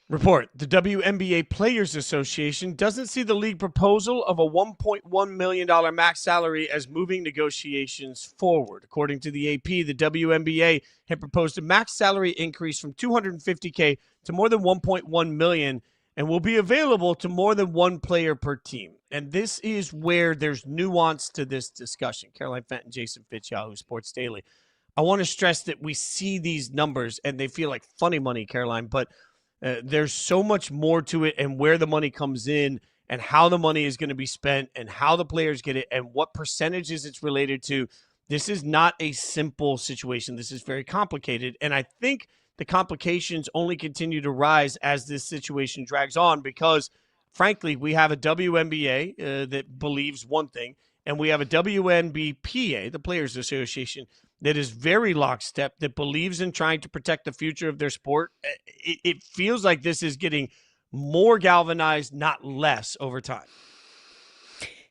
A: Report, the WNBA Players Association doesn't see the league proposal of a $1.1 million max salary as moving negotiations forward. According to the AP, the WNBA had proposed a max salary increase from $250K to more than $1.1 million and will be available to more than one player per team. And this is where there's nuance to this discussion. Caroline Fenton, Jason Fitz, Yahoo Sports Daily. I want to stress that we see these numbers and they feel like funny money, Caroline, but there's so much more to it, and where the money comes in and how the money is going to be spent and how the players get it and what percentages it's related to. This is not a simple situation. This is very complicated. And I think the complications only continue to rise as this situation drags on because, frankly, we have a WNBA that believes one thing, and we have a WNBPA, the Players Association, that is very lockstep, that believes in trying to protect the future of their sport. It feels like this is getting more galvanized, not less, over time.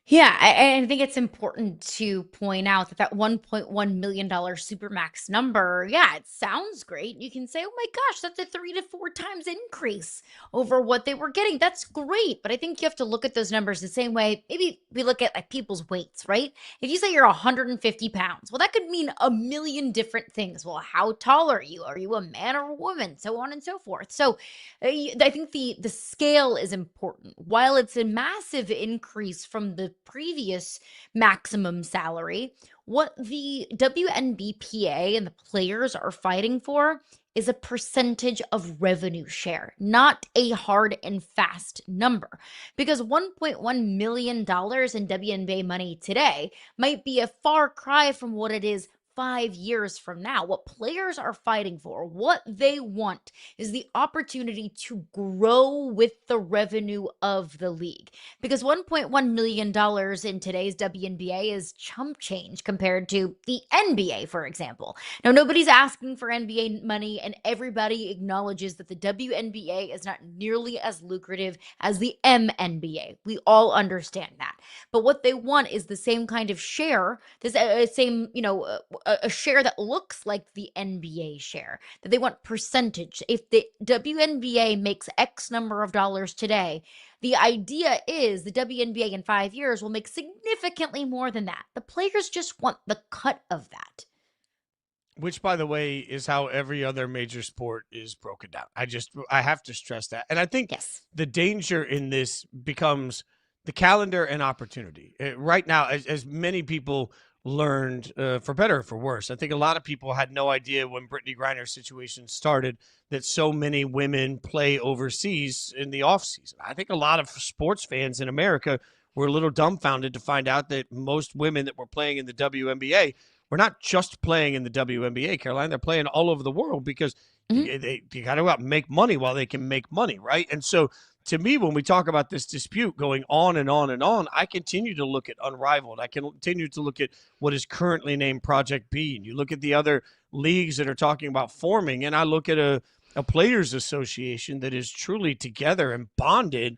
B: Yeah, I think it's important to point out that $1.1 million supermax number, yeah, it sounds great. You can say, oh my gosh, that's a 3 to 4 times increase over what they were getting. That's great. But I think you have to look at those numbers the same way. Maybe we look at like people's weights, right? If you say you're 150 pounds, well, that could mean a million different things. Well, how tall are you? Are you a man or a woman? So on and so forth. So I think the scale is important. While it's a massive increase from the previous maximum salary, what the WNBPA and the players are fighting for is a percentage of revenue share, not a hard and fast number. Because $1.1 million in WNBA money today might be a far cry from what it is 5 years from now. What players are fighting for, what they want, is the opportunity to grow with the revenue of the league. Because $1.1 million in today's WNBA is chump change compared to the NBA, for example. Now, nobody's asking for NBA money, and everybody acknowledges that the WNBA is not nearly as lucrative as the MNBA. We all understand that. But what they want is the same kind of share, this same, a share that looks like the NBA share, that they want percentage. If the WNBA makes X number of dollars today, the idea is the WNBA in 5 years will make significantly more than that. The players just want the cut of that.
A: Which, by the way, is how every other major sport is broken down. I have to stress that. And I think the danger in this becomes the calendar and opportunity. Right now, as many people learned, for better or for worse, I think a lot of people had no idea when Brittany Griner's situation started that so many women play overseas in the offseason. I think a lot of sports fans in America were a little dumbfounded to find out that most women that were playing in the WNBA were not just playing in the WNBA, Caroline. They're playing all over the world because you got to go out and make money while they can make money, right? And so to me, when we talk about this dispute going on and on and on, I continue to look at Unrivaled. I continue to look at what is currently named Project B. And you look at the other leagues that are talking about forming, and I look at a players association that is truly together and bonded,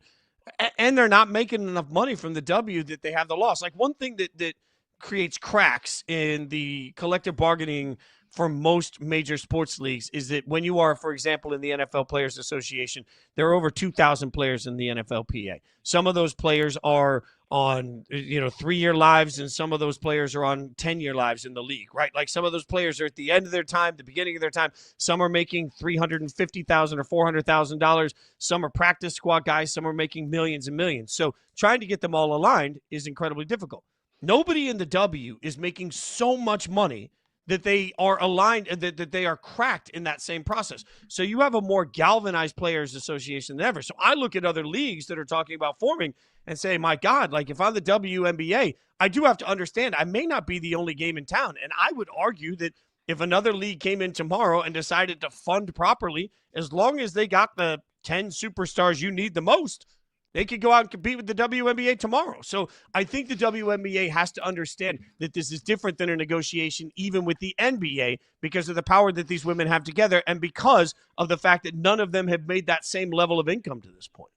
A: and they're not making enough money from the W that they have the loss. Like one thing that creates cracks in the collective bargaining for most major sports leagues is that when you are, for example, in the NFL Players Association, there are over 2,000 players in the NFLPA. Some of those players are on, 3-year lives, and some of those players are on 10-year lives in the league, right? Like some of those players are at the end of their time, the beginning of their time. Some are making $350,000 or $400,000. Some are practice squad guys. Some are making millions and millions. So trying to get them all aligned is incredibly difficult. Nobody in the W is making so much money that they are aligned, that they are cracked in that same process. So you have a more galvanized players association than ever. So I look at other leagues that are talking about forming and say, my God, like if I'm the WNBA, I do have to understand I may not be the only game in town. And I would argue that if another league came in tomorrow and decided to fund properly, as long as they got the 10 superstars you need the most, they could go out and compete with the WNBA tomorrow. So I think the WNBA has to understand that this is different than a negotiation even with the NBA because of the power that these women have together and because of the fact that none of them have made that same level of income to this point.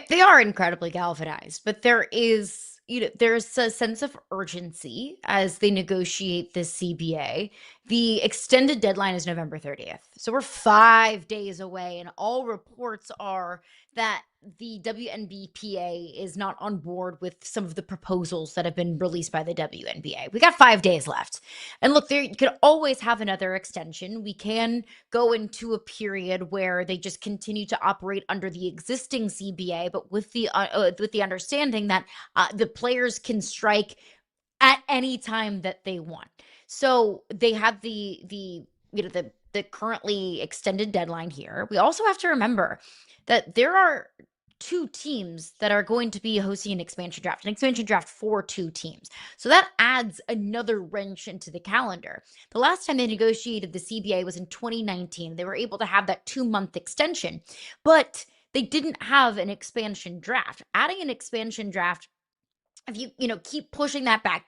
B: They are incredibly galvanized, but there is there's a sense of urgency as they negotiate this CBA. The extended deadline is November 30th. So we're 5 days away, and all reports are that the WNBPA is not on board with some of the proposals that have been released by the WNBA. We got 5 days left. And look, there you could always have another extension. We can go into a period where they just continue to operate under the existing CBA, but with the understanding that the players can strike at any time that they want. So they have the currently extended deadline here. We also have to remember that there are 2 teams that are going to be hosting an expansion draft for 2 teams. So that adds another wrench into the calendar. The last time they negotiated the CBA was in 2019. They were able to have that 2-month extension, but they didn't have an expansion draft. Adding an expansion draft, if you keep pushing that back,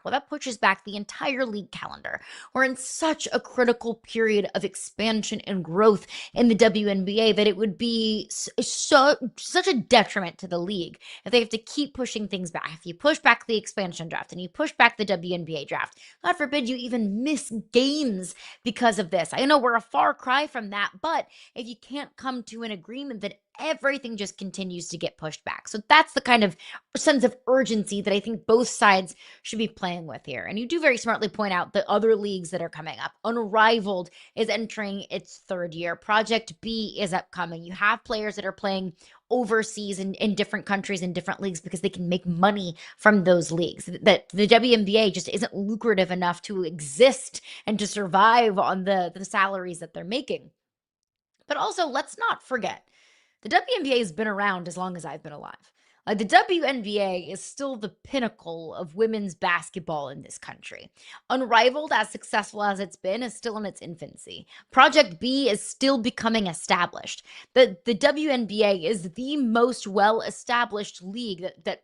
B: well, that pushes back the entire league calendar. We're in such a critical period of expansion and growth in the WNBA that it would be such a detriment to the league if they have to keep pushing things back. If you push back the expansion draft and you push back the WNBA draft, God forbid you even miss games because of this. I know we're a far cry from that, but if you can't come to an agreement, that everything just continues to get pushed back. So that's the kind of sense of urgency that I think both sides should be playing with here. And you do very smartly point out the other leagues that are coming up. Unrivaled is entering its 3rd year. Project B is upcoming. You have players that are playing overseas in different countries and different leagues because they can make money from those leagues. That the WNBA just isn't lucrative enough to exist and to survive on the salaries that they're making. But also, let's not forget, the WNBA has been around as long as I've been alive. The WNBA is still the pinnacle of women's basketball in this country. Unrivaled, as successful as it's been, is still in its infancy. Project B is still becoming established. The WNBA is the most well-established league that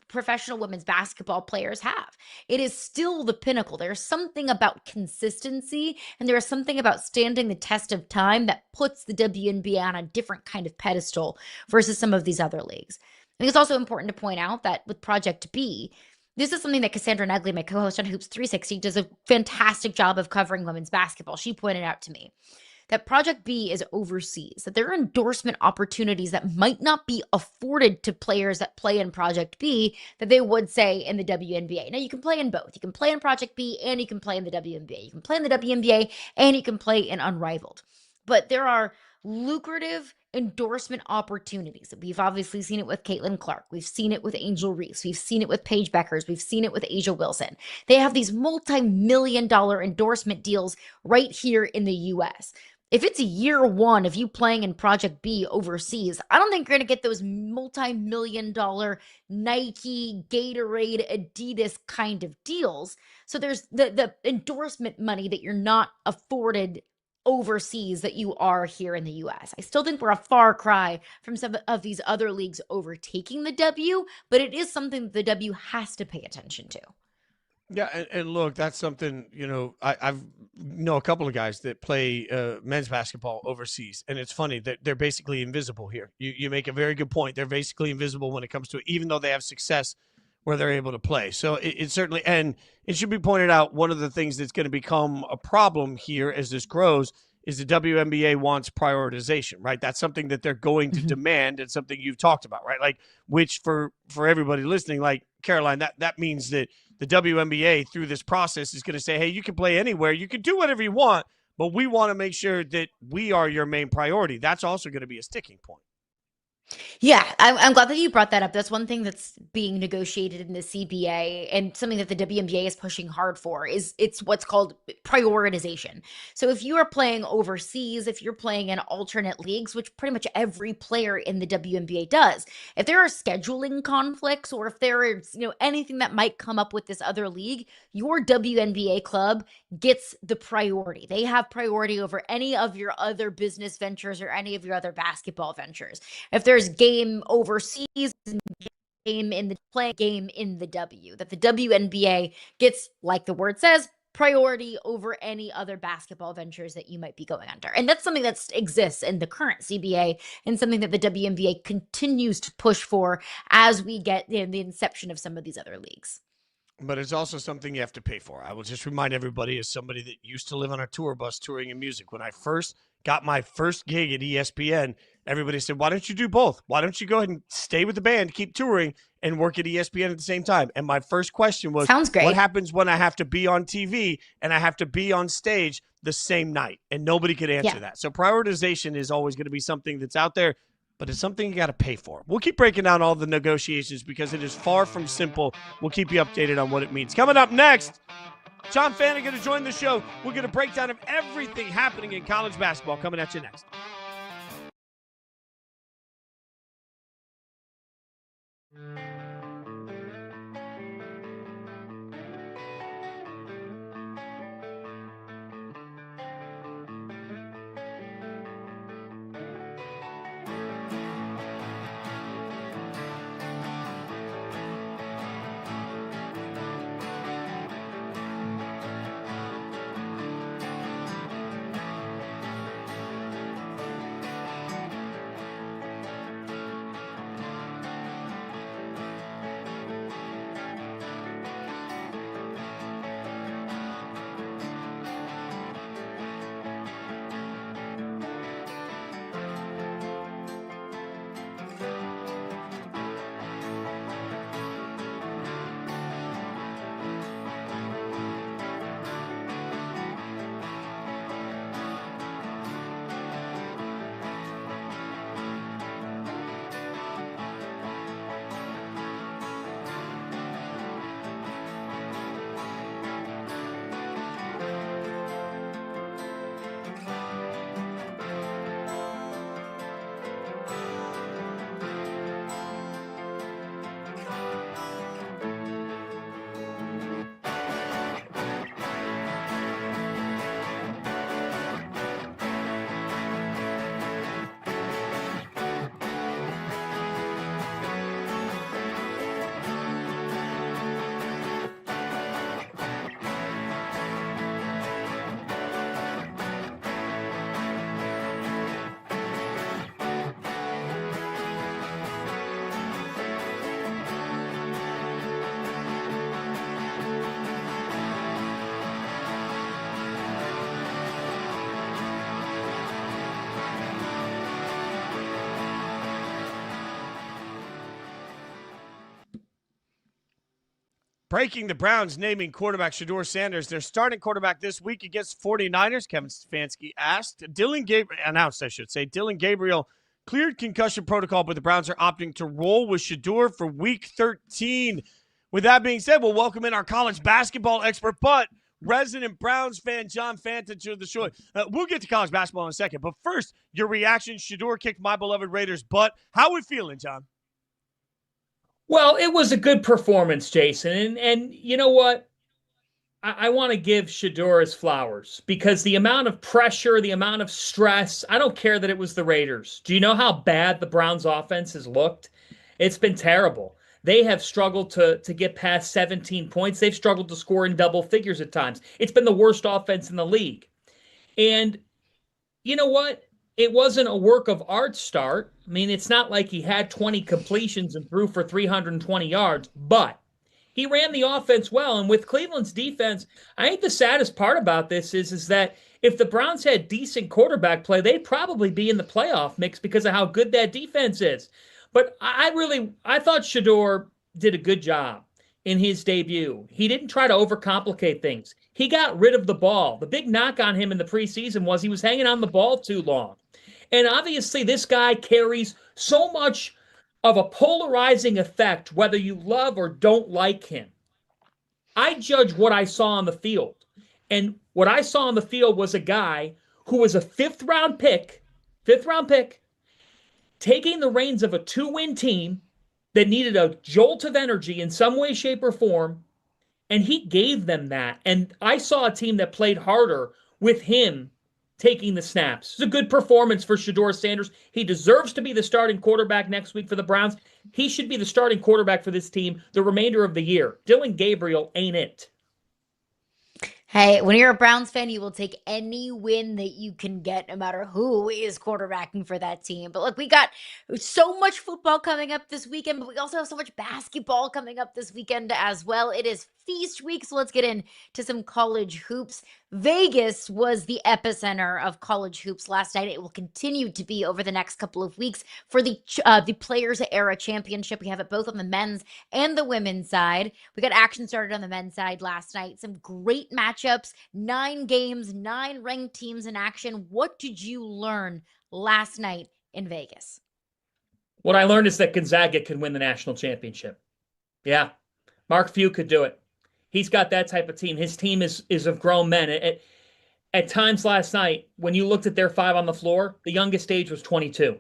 B: professional women's basketball players have. It is still the pinnacle. There's something about consistency, and there is something about standing the test of time that puts the WNBA on a different kind of pedestal versus some of these other leagues. I think it's also important to point out that with Project B, this is something that Cassandra Negley, my co-host on Hoops 360, does a fantastic job of covering women's basketball. She pointed out to me that Project B is overseas, that there are endorsement opportunities that might not be afforded to players that play in Project B that they would, say, in the WNBA. Now, you can play in both. You can play in Project B and you can play in the WNBA. You can play in the WNBA and you can play in Unrivaled. But there are lucrative endorsement opportunities. We've obviously seen it with Caitlin Clark. We've seen it with Angel Reese. We've seen it with Paige Beckers. We've seen it with Asia Wilson. They have these multi-million-dollar endorsement deals right here in the U.S. If it's year 1 of you playing in Project B overseas, I don't think you're going to get those multi-million-dollar Nike, Gatorade, Adidas kind of deals. So there's the endorsement money that you're not afforded overseas that you are here in the US. I still think we're a far cry from some of these other leagues overtaking the W, but it is something that the W has to pay attention to.
A: Yeah, and look, that's something, I've know a couple of guys that play men's basketball overseas, and it's funny that they're basically invisible here. You make a very good point. They're basically invisible when it comes to it, even though they have success where they're able to play. So it certainly, and it should be pointed out, one of the things that's going to become a problem here as this grows is the WNBA wants prioritization, right? That's something that they're going to demand, and something you've talked about, right? Like, which for everybody listening, like Caroline, that means that the WNBA through this process is going to say, hey, you can play anywhere, you can do whatever you want, but we want to make sure that we are your main priority. That's also going to be a sticking point.
B: Yeah, I'm glad that you brought that up. That's one thing that's being negotiated in the CBA, and something that the WNBA is pushing hard for is it's what's called prioritization. So if you are playing overseas, if you're playing in alternate leagues, which pretty much every player in the WNBA does, if there are scheduling conflicts or if there is anything that might come up with this other league, your WNBA club gets the priority. They have priority over any of your other business ventures or any of your other basketball ventures. If there's game overseas, game in the play, game in the W, that the WNBA gets, like the word says, priority over any other basketball ventures that you might be going under. And that's something that exists in the current CBA and something that the WNBA continues to push for as we get the inception of some of these other leagues.
A: But it's also something you have to pay for. I will just remind everybody, as somebody that used to live on a tour bus touring in music, when I first got my first gig at ESPN, everybody said, why don't you do both? Why don't you go ahead and stay with the band, keep touring, and work at ESPN at the same time? And my first question was,
B: sounds great.
A: What happens when I have to be on TV and I have to be on stage the same night? And nobody could answer that. So prioritization is always going to be something that's out there, but it's something you got to pay for. We'll keep breaking down all the negotiations because it is far from simple. We'll keep you updated on what it means. Coming up next, John Fanta going to join the show. We'll get a breakdown of everything happening in college basketball coming at you next. Breaking the Browns naming quarterback Shedeur Sanders their starting quarterback this week against 49ers. Kevin Stefanski announced Dylan Gabriel cleared concussion protocol, but the Browns are opting to roll with Shedeur for week 13. With that being said, we'll welcome in our college basketball expert, but resident Browns fan John Fanta to the show. We'll get to college basketball in a second, but first, your reaction. Shedeur kicked my beloved Raiders' butt. How are we feeling, John?
C: Well, it was a good performance, Jason. And you know what? I want to give Shedeur his flowers because the amount of pressure, the amount of stress, I don't care that it was the Raiders. Do you know how bad the Browns offense has looked? It's been terrible. They have struggled to get past 17 points. They've struggled to score in double figures at times. It's been the worst offense in the league. And you know what? It wasn't a work of art start. I mean, it's not like he had 20 completions and threw for 320 yards, but he ran the offense well. And with Cleveland's defense, I think the saddest part about this is that if the Browns had decent quarterback play, they'd probably be in the playoff mix because of how good that defense is. But I thought Shedeur did a good job in his debut. He didn't try to overcomplicate things. He got rid of the ball. The big knock on him in the preseason was he was hanging on the ball too long. And obviously this guy carries so much of a polarizing effect, whether you love or don't like him. I judge what I saw on the field. And what I saw on the field was a guy who was a fifth round pick, taking the reins of a 2-win team that needed a jolt of energy in some way, shape, or form. And he gave them that. And I saw a team that played harder with him taking the snaps. It's a good performance for Shedeur Sanders. He deserves to be the starting quarterback next week for the Browns. He should be the starting quarterback for this team the remainder of the year. Dylan Gabriel ain't it.
B: Hey, when you're a Browns fan, you will take any win that you can get, no matter who is quarterbacking for that team. But look, we got so much football coming up this weekend, but we also have so much basketball coming up this weekend as well. It is feast week, so let's get into some college hoops. Vegas was the epicenter of college hoops last night. It will continue to be over the next couple of weeks for the Players Era Championship. We have it both on the men's and the women's side. We got action started on the men's side last night. Some great matchups, 9 games, 9 ranked teams in action. What did you learn last night in Vegas?
C: What I learned is that Gonzaga can win the national championship. Yeah, Mark Few could do it. He's got that type of team. His team is of grown men. At times last night, when you looked at their 5 on the floor, the youngest age was 22.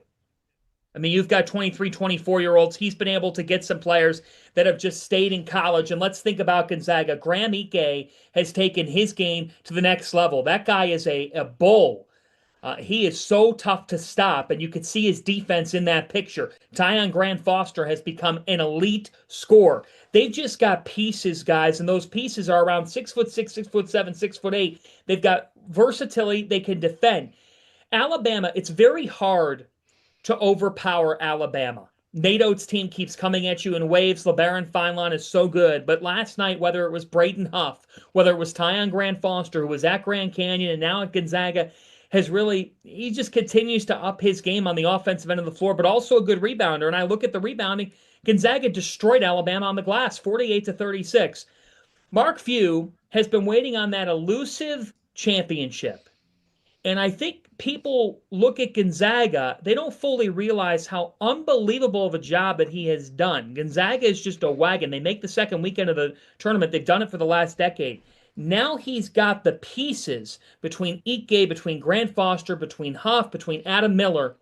C: I mean, you've got 23, 24-year-olds. He's been able to get some players that have just stayed in college. And let's think about Gonzaga. Graham Ike has taken his game to the next level. That guy is a bull. He is so tough to stop, and you could see his defense in that picture. Tyon Grant-Foster has become an elite scorer. They've just got pieces, guys, and those pieces are around 6'6", 6'7", 6'8". They've got versatility. They can defend. Alabama, it's very hard to overpower Alabama. Nate Oates' team keeps coming at you in waves. LeBaron Feinlein is so good. But last night, whether it was Braden Huff, whether it was Tyon Grant-Foster, who was at Grand Canyon and now at Gonzaga, he just continues to up his game on the offensive end of the floor, but also a good rebounder. And I look at the rebounding. Gonzaga destroyed Alabama on the glass, 48-36. Mark Few has been waiting on that elusive championship. And I think people look at Gonzaga, they don't fully realize how unbelievable of a job that he has done. Gonzaga is just a wagon. They make the second weekend of the tournament. They've done it for the last decade. Now he's got the pieces between Ike, between Grant-Foster, between Huff, between Adam Miller.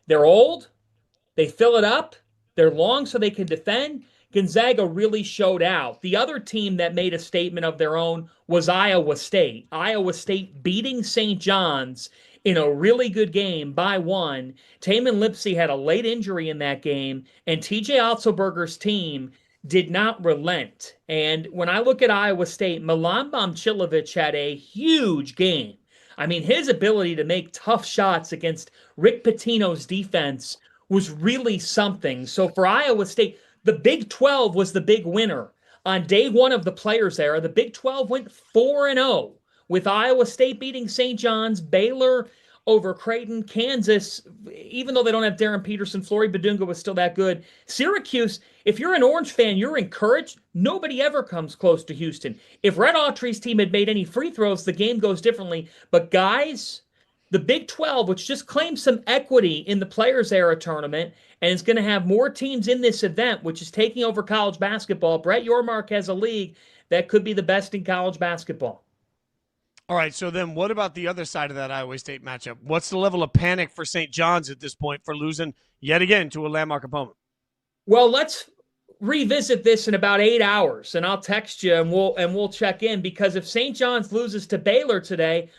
C: They're old. They fill it up. They're long so they can defend. Gonzaga really showed out. The other team that made a statement of their own was Iowa State. Iowa State beating St. John's in a really good game by 1. Taman Lipsey had a late injury in that game, and TJ Otzelberger's team did not relent. And when I look at Iowa State, Milan Momcilovic had a huge game. I mean, his ability to make tough shots against Rick Pitino's defense was really something. So for Iowa State, the Big 12 was the big winner. On day 1 of the Players Era, the Big 12 went 4-0 with Iowa State beating St. John's, Baylor over Creighton, Kansas, even though they don't have Darren Peterson, Flory Badunga was still that good. Syracuse, if you're an Orange fan, you're encouraged. Nobody ever comes close to Houston. If Red Autry's team had made any free throws, the game goes differently. But guys, the Big 12, which just claimed some equity in the Players Era tournament and is going to have more teams in this event, which is taking over college basketball. Brett Yormark has a league that could be the best in college basketball.
A: All right, so then what about the other side of that Iowa State matchup? What's the level of panic for St. John's at this point for losing yet again to a landmark opponent?
C: Well, let's revisit this in about 8 hours, and I'll text you and we'll check in, because if St. John's loses to Baylor today,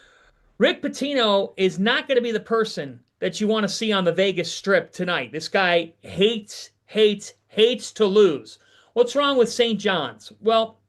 C: Rick Pitino is not going to be the person that you want to see on the Vegas Strip tonight. This guy hates to lose. What's wrong with St. John's? Well,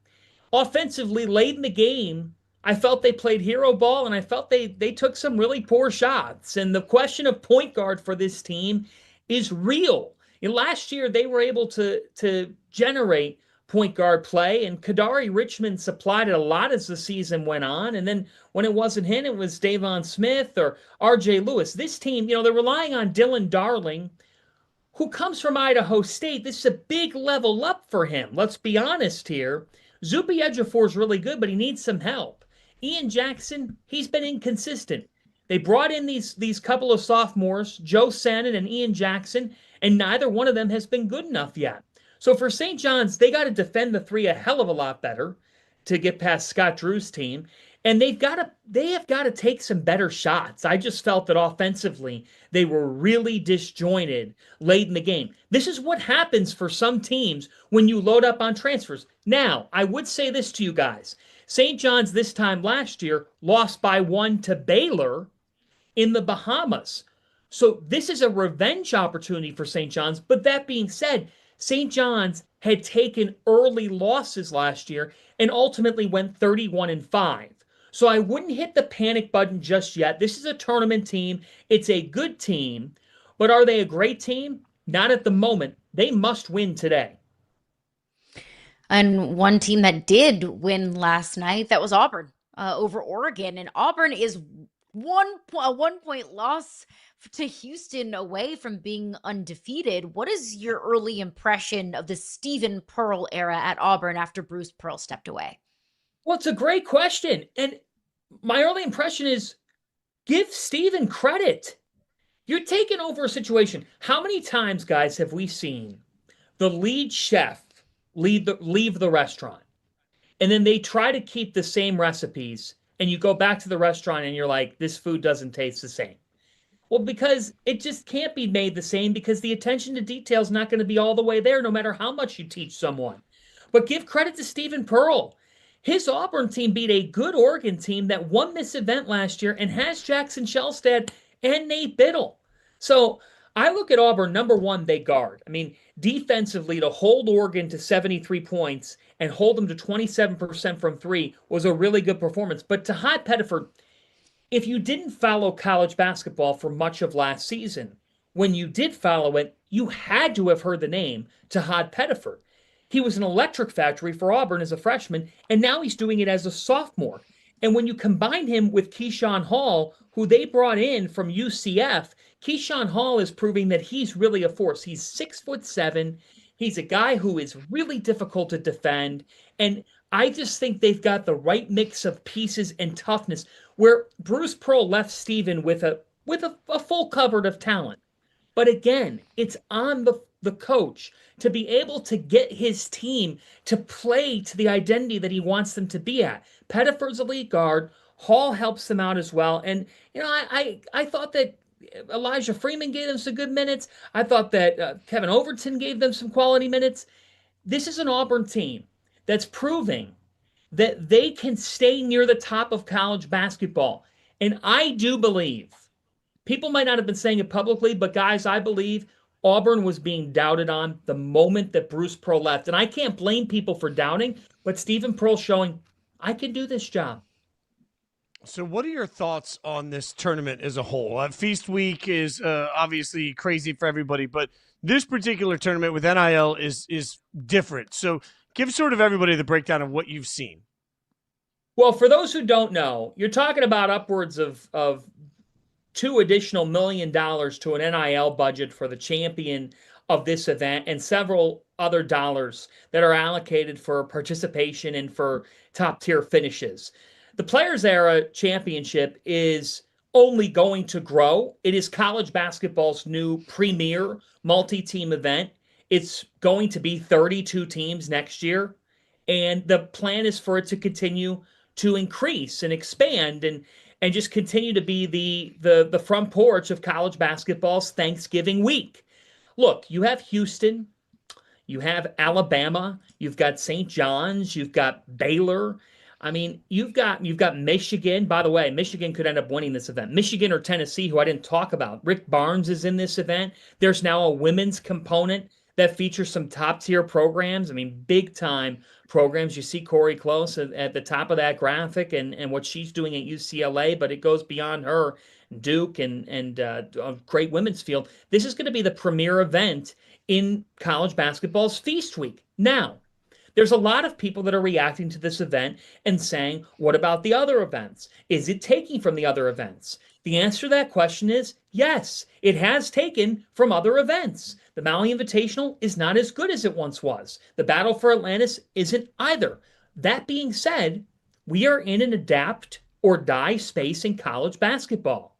C: offensively, late in the game, I felt they played hero ball, and I felt they took some really poor shots. And the question of point guard for this team is real. Last year, they were able to generate point guard play, and Kadari Richmond supplied it a lot as the season went on. And then when it wasn't him, it was Davon Smith or R.J. Lewis. This team, they're relying on Dylan Darling, who comes from Idaho State. This is a big level up for him. Let's be honest here. Zupi Ejiofor is really good, but he needs some help. Ian Jackson, he's been inconsistent. They brought in these couple of sophomores, Joe Sannon and Ian Jackson, and neither one of them has been good enough yet. So for St. John's, they got to defend the 3 a hell of a lot better to get past Scott Drew's team. And they have got to take some better shots. I just felt that offensively, they were really disjointed late in the game. This is what happens for some teams when you load up on transfers. Now, I would say this to you guys. St. John's this time last year lost by 1 to Baylor in the Bahamas. So this is a revenge opportunity for St. John's. But that being said, St. John's had taken early losses last year and ultimately went 31-5. So I wouldn't hit the panic button just yet. This is a tournament team. It's a good team. But are they a great team? Not at the moment. They must win today.
B: And one team that did win last night, that was Auburn over Oregon. And Auburn is a 1 point loss to Houston away from being undefeated. What is your early impression of the Stephen Pearl era at Auburn after Bruce Pearl stepped away?
C: Well, it's a great question. And my early impression is give Stephen credit. You're taking over a situation. How many times, guys, have we seen the lead chef leave the restaurant, and then they try to keep the same recipes, and you go back to the restaurant and you're like, this food doesn't taste the same? Well, because it just can't be made the same, because the attention to detail is not going to be all the way there no matter how much you teach someone. But give credit to Stephen Pearl. His Auburn team beat a good Oregon team that won this event last year and has Jackson Shelstad and Nate Biddle. So I look at Auburn, number one, they guard. I mean, defensively, to hold Oregon to 73 points and hold them to 27% from three was a really good performance. But to Todd Pettiford, if you didn't follow college basketball for much of last season, when you did follow it, you had to have heard the name Todd Pettiford. He was an electric factory for Auburn as a freshman, and now he's doing it as a sophomore. And when you combine him with Keyshawn Hall, who they brought in from UCF, Keyshawn Hall is proving that he's really a force. He's 6'7". He's a guy who is really difficult to defend. And I just think they've got the right mix of pieces and toughness, where Bruce Pearl left Stephen with a full cupboard of talent. But again, it's on the coach to be able to get his team to play to the identity that he wants them to be at. Pettiford's a lead guard. Hall helps them out as well. And, you know, I thought that Elijah Freeman gave them some good minutes. I thought that Kevin Overton gave them some quality minutes. This is an Auburn team that's proving that they can stay near the top of college basketball. And I do believe, people might not have been saying it publicly, but guys, I believe Auburn was being doubted on the moment that Bruce Pearl left. And I can't blame people for doubting, but Stephen Pearl showing, I can do this job.
A: So what are your thoughts on this tournament as a whole? Feast week is obviously crazy for everybody, but this particular tournament with NIL is different. So give sort of everybody the breakdown of what you've seen.
C: Well, for those who don't know, you're talking about upwards of $2 additional million to an NIL budget for the champion of this event, and several other dollars that are allocated for participation and for top tier finishes. The Players Era Championship is only going to grow. It is college basketball's new premier multi-team event. It's going to be 32 teams next year, and the plan is for it to continue to increase and expand and just continue to be the front porch of college basketball's Thanksgiving week. Look, you have Houston, you have Alabama, you've got St. John's, you've got Baylor. I mean, you've got Michigan. By the way, Michigan could end up winning this event. Michigan or Tennessee, who I didn't talk about. Rick Barnes is in this event. There's now a women's component that features some top-tier programs. I mean, big-time programs. You see Corey Close at the top of that graphic and what she's doing at UCLA, but it goes beyond her. Duke and a great women's field. This is going to be the premier event in college basketball's Feast Week. Now, there's a lot of people that are reacting to this event and saying, what about the other events? Is it taking from the other events? The answer to that question is yes, it has taken from other events. The Maui Invitational is not as good as it once was. The Battle for Atlantis isn't either. That being said, we are in an adapt or die space in college basketball.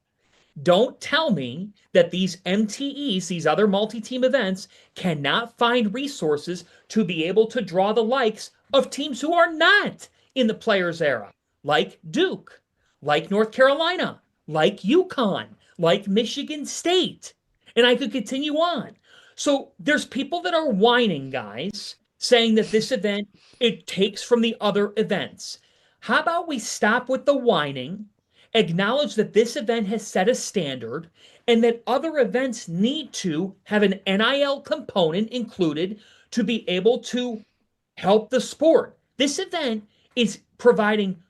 C: Don't tell me that these MTEs, these other multi-team events, cannot find resources to be able to draw the likes of teams who are not in the Players Era, like Duke, like North Carolina, like UConn, like Michigan State. And I could continue on. So there's people that are whining, guys, saying that this event, it takes from the other events. How about we stop with the whining, acknowledge that this event has set a standard, and that other events need to have an NIL component included to be able to help the sport. This event is providing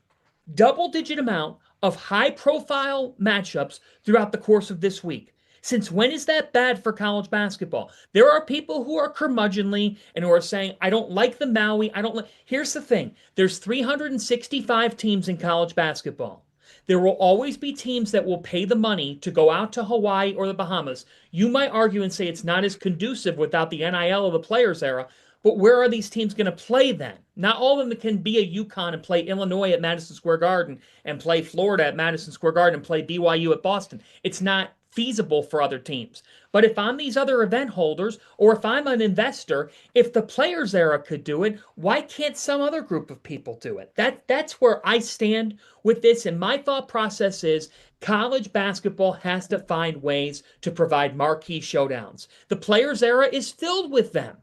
C: double-digit amount of high-profile matchups throughout the course of this week. Since when is that bad for college basketball? There are people who are curmudgeonly and who are saying, I don't like the Maui. I don't like. Here's the thing. There's 365 teams in college basketball. There will always be teams that will pay the money to go out to Hawaii or the Bahamas. You might argue and say it's not as conducive without the NIL of the players era, but where are these teams going to play then? Not all of them can be a UConn and play Illinois at Madison Square Garden and play Florida at Madison Square Garden and play BYU at Boston. It's not feasible for other teams. But if I'm these other event holders, or if I'm an investor, if the players era could do it, why can't some other group of people do it? That's where I stand with this. And my thought process is college basketball has to find ways to provide marquee showdowns. The players era is filled with them.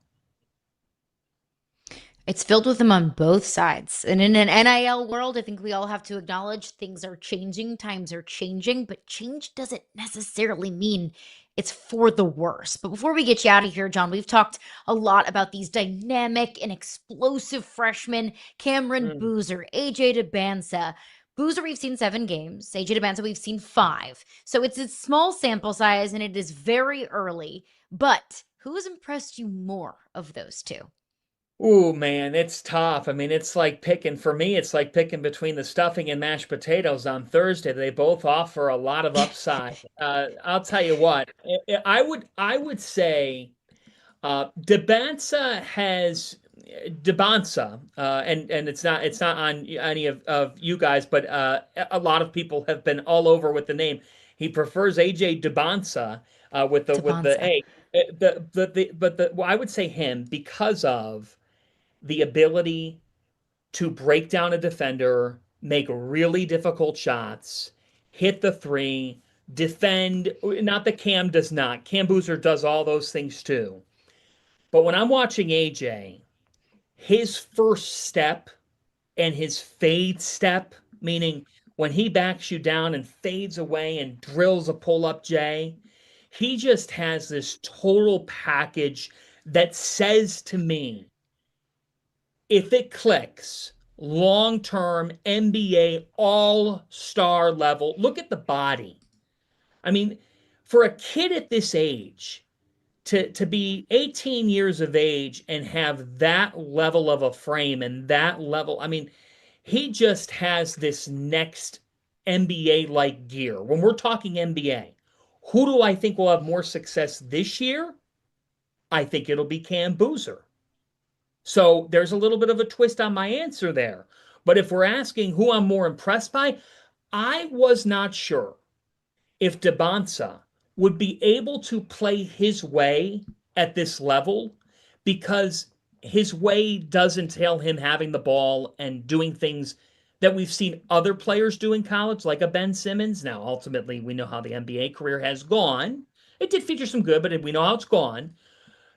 B: It's filled with them on both sides. And in an NIL world, I think we all have to acknowledge things are changing, times are changing, but change doesn't necessarily mean it's for the worse. But before we get you out of here, John, we've talked a lot about these dynamic and explosive freshmen, Cameron Boozer, AJ Dybansta. Boozer, we've seen 7 games. AJ Dybansta, we've seen 5. So it's a small sample size and it is very early. But who has impressed you more of those two?
C: Ooh, man, it's tough. I mean, it's like picking, for me, it's like picking between the stuffing and mashed potatoes on Thursday. They both offer a lot of upside. I'll tell you what, I would say Dybansta has Dybansta, and it's not on any of you guys, but a lot of people have been all over with the name. He prefers AJ Dybansta with the A. Well, I would say him because of the ability to break down a defender, make really difficult shots, hit the three, defend. Not that Cam does not. Cam Boozer does all those things too. But when I'm watching AJ, his first step and his fade step, meaning when he backs you down and fades away and drills a pull-up J, he just has this total package that says to me, if it clicks, long-term NBA all-star level, look at the body. I mean, for a kid at this age, to be 18 years of age and have that level of a frame and that level, I mean, he just has this next NBA-like gear. When we're talking NBA, who do I think will have more success this year? I think it'll be Cam Boozer. So there's a little bit of a twist on my answer there. But if we're asking who I'm more impressed by, I was not sure if Dybansta would be able to play his way at this level because his way does entail him having the ball and doing things that we've seen other players do in college, like a Ben Simmons. Now, ultimately, we know how the NBA career has gone. It did feature some good, but we know how it's gone.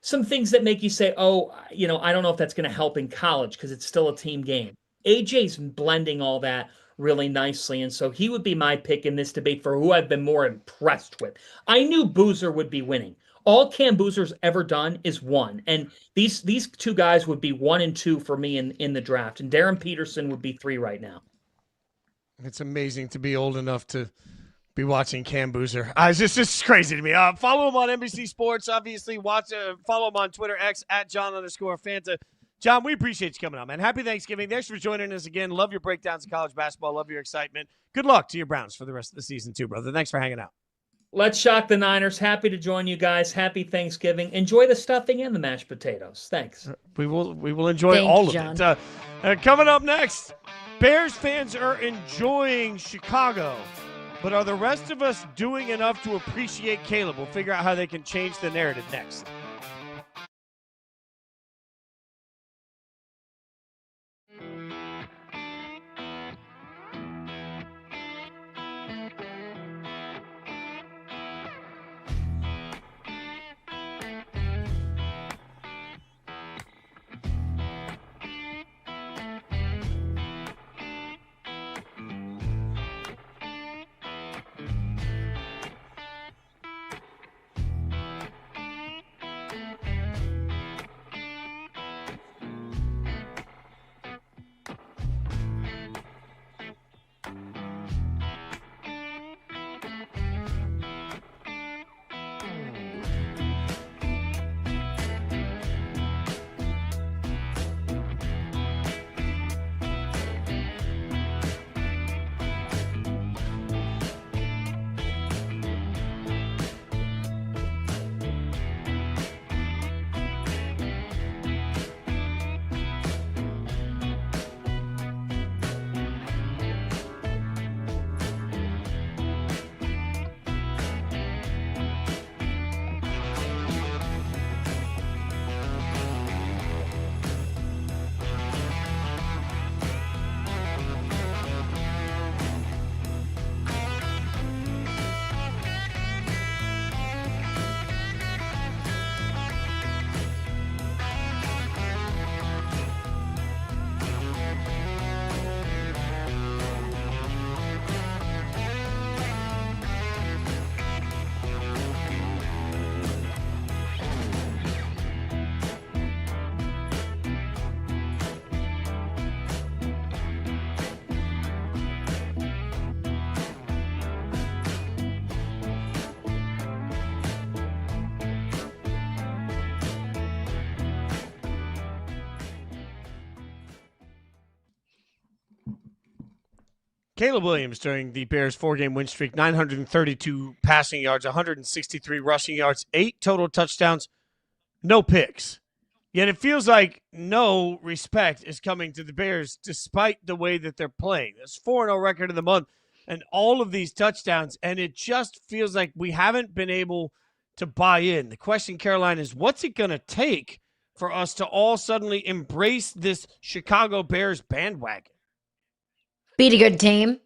C: Some things that make you say, oh, I don't know if that's going to help in college because it's still a team game. AJ's blending all that really nicely, and so he would be my pick in this debate for who I've been more impressed with. I knew Boozer would be winning. All Cam Boozer's ever done is 1, and these 2 guys would be 1 and 2 for me in the draft, and Darren Peterson would be 3 right now.
A: It's amazing to be old enough to be watching Cam Boozer. It's just crazy to me. Follow him on NBC Sports, obviously. Follow him on Twitter, X, at John_Fanta. John, we appreciate you coming on, man. Happy Thanksgiving. Thanks for joining us again. Love your breakdowns of college basketball. Love your excitement. Good luck to your Browns for the rest of the season, too, brother. Thanks for hanging out.
C: Let's shock the Niners. Happy to join you guys. Happy Thanksgiving. Enjoy the stuffing and the mashed potatoes. Thanks.
A: We will enjoy all of it. Coming up next, Bears fans are enjoying Chicago. But are the rest of us doing enough to appreciate Caleb? We'll figure out how they can change the narrative next. Caleb Williams during the Bears 4-game win streak, 932 passing yards, 163 rushing yards, 8 total touchdowns, no picks. Yet it feels like no respect is coming to the Bears despite the way that they're playing. There's 4-0 record of the month and all of these touchdowns, and it just feels like we haven't been able to buy in. The question, Caroline, is what's it going to take for us to all suddenly embrace this Chicago Bears bandwagon?
B: Beat a good team.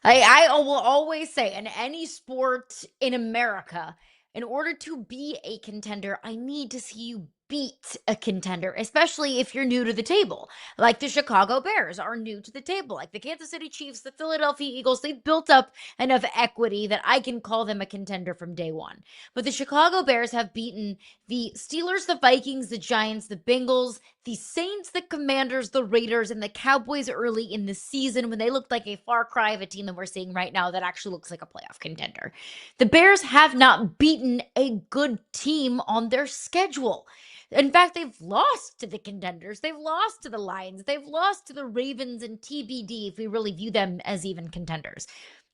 B: I will always say, in any sport in America, in order to be a contender, I need to see you beat a contender, especially if you're new to the table. Like the Chicago Bears are new to the table. Like the Kansas City Chiefs, the Philadelphia Eagles, they've built up enough equity that I can call them a contender from day one. But the Chicago Bears have beaten the Steelers, the Vikings, the Giants, the Bengals, the Saints, the Commanders, the Raiders, and the Cowboys early in the season when they looked like a far cry of a team that we're seeing right now that actually looks like a playoff contender. The Bears have not beaten a good team on their schedule. In fact, they've lost to the contenders. They've lost to the Lions. They've lost to the Ravens and TBD if we really view them as even contenders.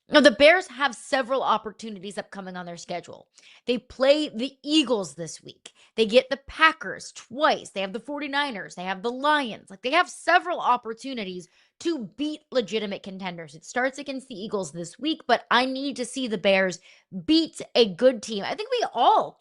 B: Now, the Bears have several opportunities upcoming on their schedule. They play the Eagles this week. They get the Packers twice. They have the 49ers. They have the Lions. Like, they have several opportunities to beat legitimate contenders. It starts against the Eagles this week, but I need to see the Bears beat a good team. I think we all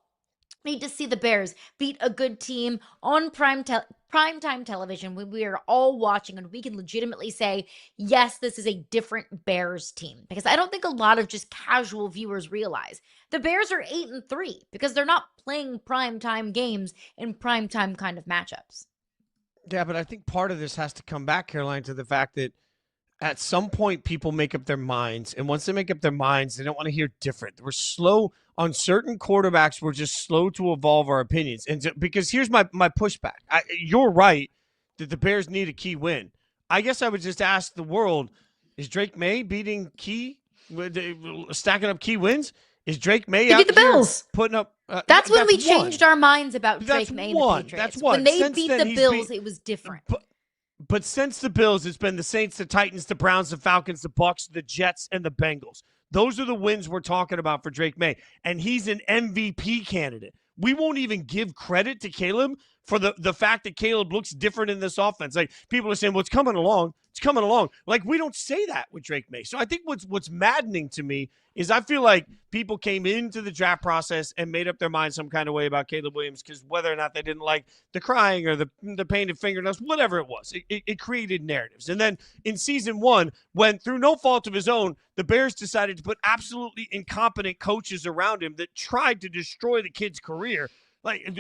B: need to see the Bears beat a good team on primetime television when we are all watching and we can legitimately say, yes, this is a different Bears team. Because I don't think a lot of just casual viewers realize the Bears are 8-3 because they're not playing primetime games in primetime kind of matchups.
A: Yeah, but I think part of this has to come back, Caroline, to the fact that at some point people make up their minds. And once they make up their minds, they don't want to hear different. We're slow on certain quarterbacks. We're just slow to evolve our opinions. And because here's my pushback. You're right that the Bears need a key win. I guess I would just ask the world, is Drake May beating stacking up key wins? Is Drake May out
B: beat the
A: here
B: Bills.
A: Putting up?
B: That's when we changed our minds about Drake May and the Patriots.
A: That's one.
B: When they
A: Since
B: beat
A: then,
B: the Bills, it was different.
A: But since the Bills, it's been the Saints, the Titans, the Browns, the Falcons, the Bucks, the Jets, and the Bengals. Those are the wins we're talking about for Drake May. And he's an MVP candidate. We won't even give credit to Caleb for the fact that Caleb looks different in this offense. Like, people are saying, well, it's coming along. It's coming along. Like, we don't say that with Drake May. So I think what's maddening to me is I feel like people came into the draft process and made up their mind some kind of way about Caleb Williams because whether or not they didn't like the crying or the painted fingernails, whatever it was, it created narratives. And then in season one, when through no fault of his own, the Bears decided to put absolutely incompetent coaches around him that tried to destroy the kid's career,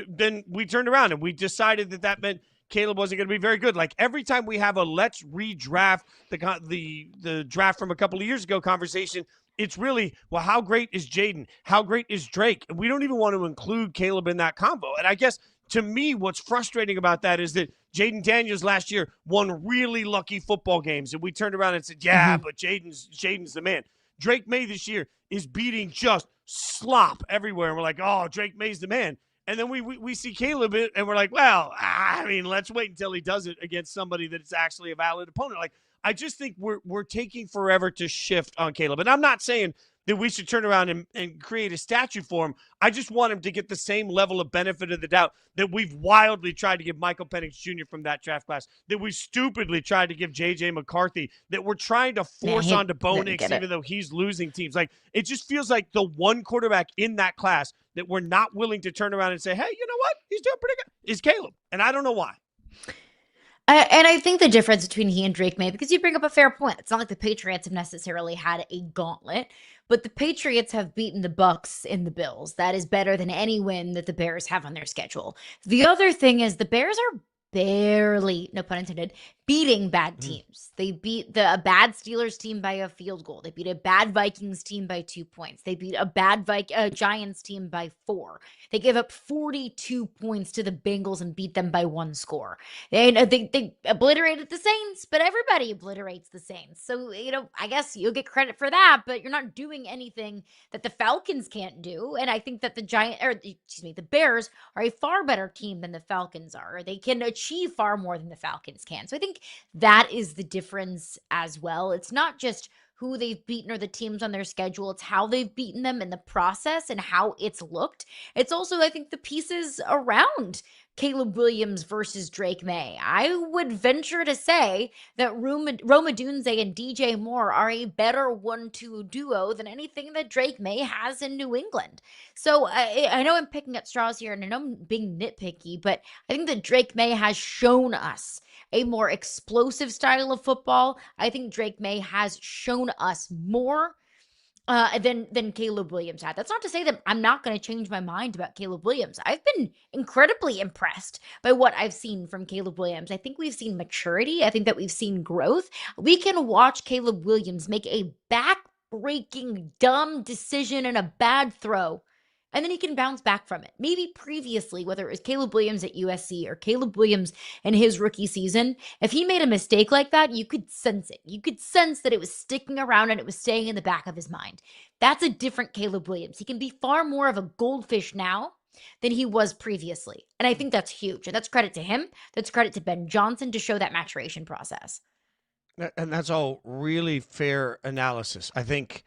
A: then we turned around and we decided that meant Caleb wasn't going to be very good. Like, every time we have a let's redraft the draft from a couple of years ago conversation, it's really, well, how great is Jaden? How great is Drake? And we don't even want to include Caleb in that combo. And I guess, to me, what's frustrating about that is that Jaden Daniels last year won really lucky football games. And we turned around and said, yeah, but Jaden's the man. Drake May this year is beating just slop everywhere. And we're like, oh, Drake May's the man. And then we see Caleb and we're like, well, I mean, let's wait until he does it against somebody that's actually a valid opponent. Like, I just think we're taking forever to shift on Caleb. And I'm not saying that we should turn around and create a statue for him. I just want him to get the same level of benefit of the doubt that we've wildly tried to give Michael Penix Jr. from that draft class, that we stupidly tried to give J.J. McCarthy, that we're trying to force onto Bo Nix even though he's losing teams. Like, it just feels like the one quarterback in that class that we're not willing to turn around and say, hey, you know what? He's doing pretty good. Is Caleb. And I don't know why.
B: And I think the difference between he and Drake May, because you bring up a fair point. It's not like the Patriots have necessarily had a gauntlet, but the Patriots have beaten the Bucks and the Bills. That is better than any win that the Bears have on their schedule. The other thing is the Bears are barely, no pun intended, beating bad teams. They beat a bad Steelers team by a field goal. They beat a bad Vikings team by 2 points. They beat a bad Giants team by 4. They gave up 42 points to the Bengals and beat them by 1 score. They obliterated the Saints, but everybody obliterates the Saints. So, I guess you'll get credit for that, but you're not doing anything that the Falcons can't do. And I think that the Bears are a far better team than the Falcons are. They can achieve far more than the Falcons can. So I think think that is the difference as well. It's not just who they've beaten or the teams on their schedule. It's how they've beaten them in the process and how it's looked. It's also, I think, the pieces around Caleb Williams versus Drake May. I would venture to say that Roma Dunze and DJ Moore are a better 1-2 duo than anything that Drake May has in New England. So I know I'm picking at straws here and I know I'm being nitpicky, but I think that Drake May has shown us a more explosive style of football. I think Drake May has shown us more than Caleb Williams had. That's not to say that I'm not going to change my mind about Caleb Williams. I've been incredibly impressed by what I've seen from Caleb Williams. I think we've seen maturity. I think that we've seen growth. We can watch Caleb Williams make a back-breaking, dumb decision and a bad throw, and then he can bounce back from it. Maybe previously, whether it was Caleb Williams at USC or Caleb Williams in his rookie season, if he made a mistake like that, you could sense it. You could sense that it was sticking around and it was staying in the back of his mind. That's a different Caleb Williams. He can be far more of a goldfish now than he was previously. And I think that's huge. And that's credit to him. That's credit to Ben Johnson to show that maturation process.
A: And that's all really fair analysis. I think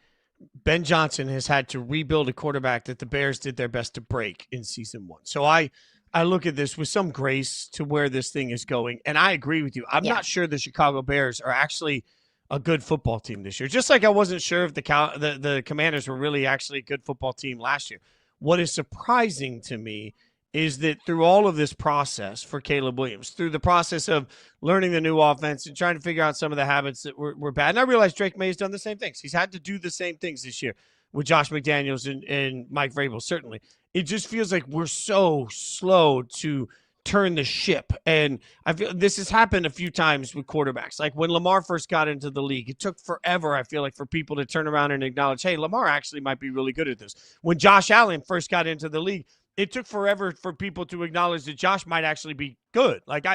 A: Ben Johnson has had to rebuild a quarterback that the Bears did their best to break in season 1. So I look at this with some grace to where this thing is going. And I agree with you. I'm not sure the Chicago Bears are actually a good football team this year. Just like I wasn't sure if the Commanders were really actually a good football team last year. What is surprising to me is that through all of this process for Caleb Williams, through the process of learning the new offense and trying to figure out some of the habits that were bad. And I realize Drake May has done the same things. He's had to do the same things this year with Josh McDaniels and Mike Vrabel, certainly. It just feels like we're so slow to turn the ship. And I feel this has happened a few times with quarterbacks. Like when Lamar first got into the league, it took forever, I feel like, for people to turn around and acknowledge, hey, Lamar actually might be really good at this. When Josh Allen first got into the league, it took forever for people to acknowledge that Josh might actually be good. Like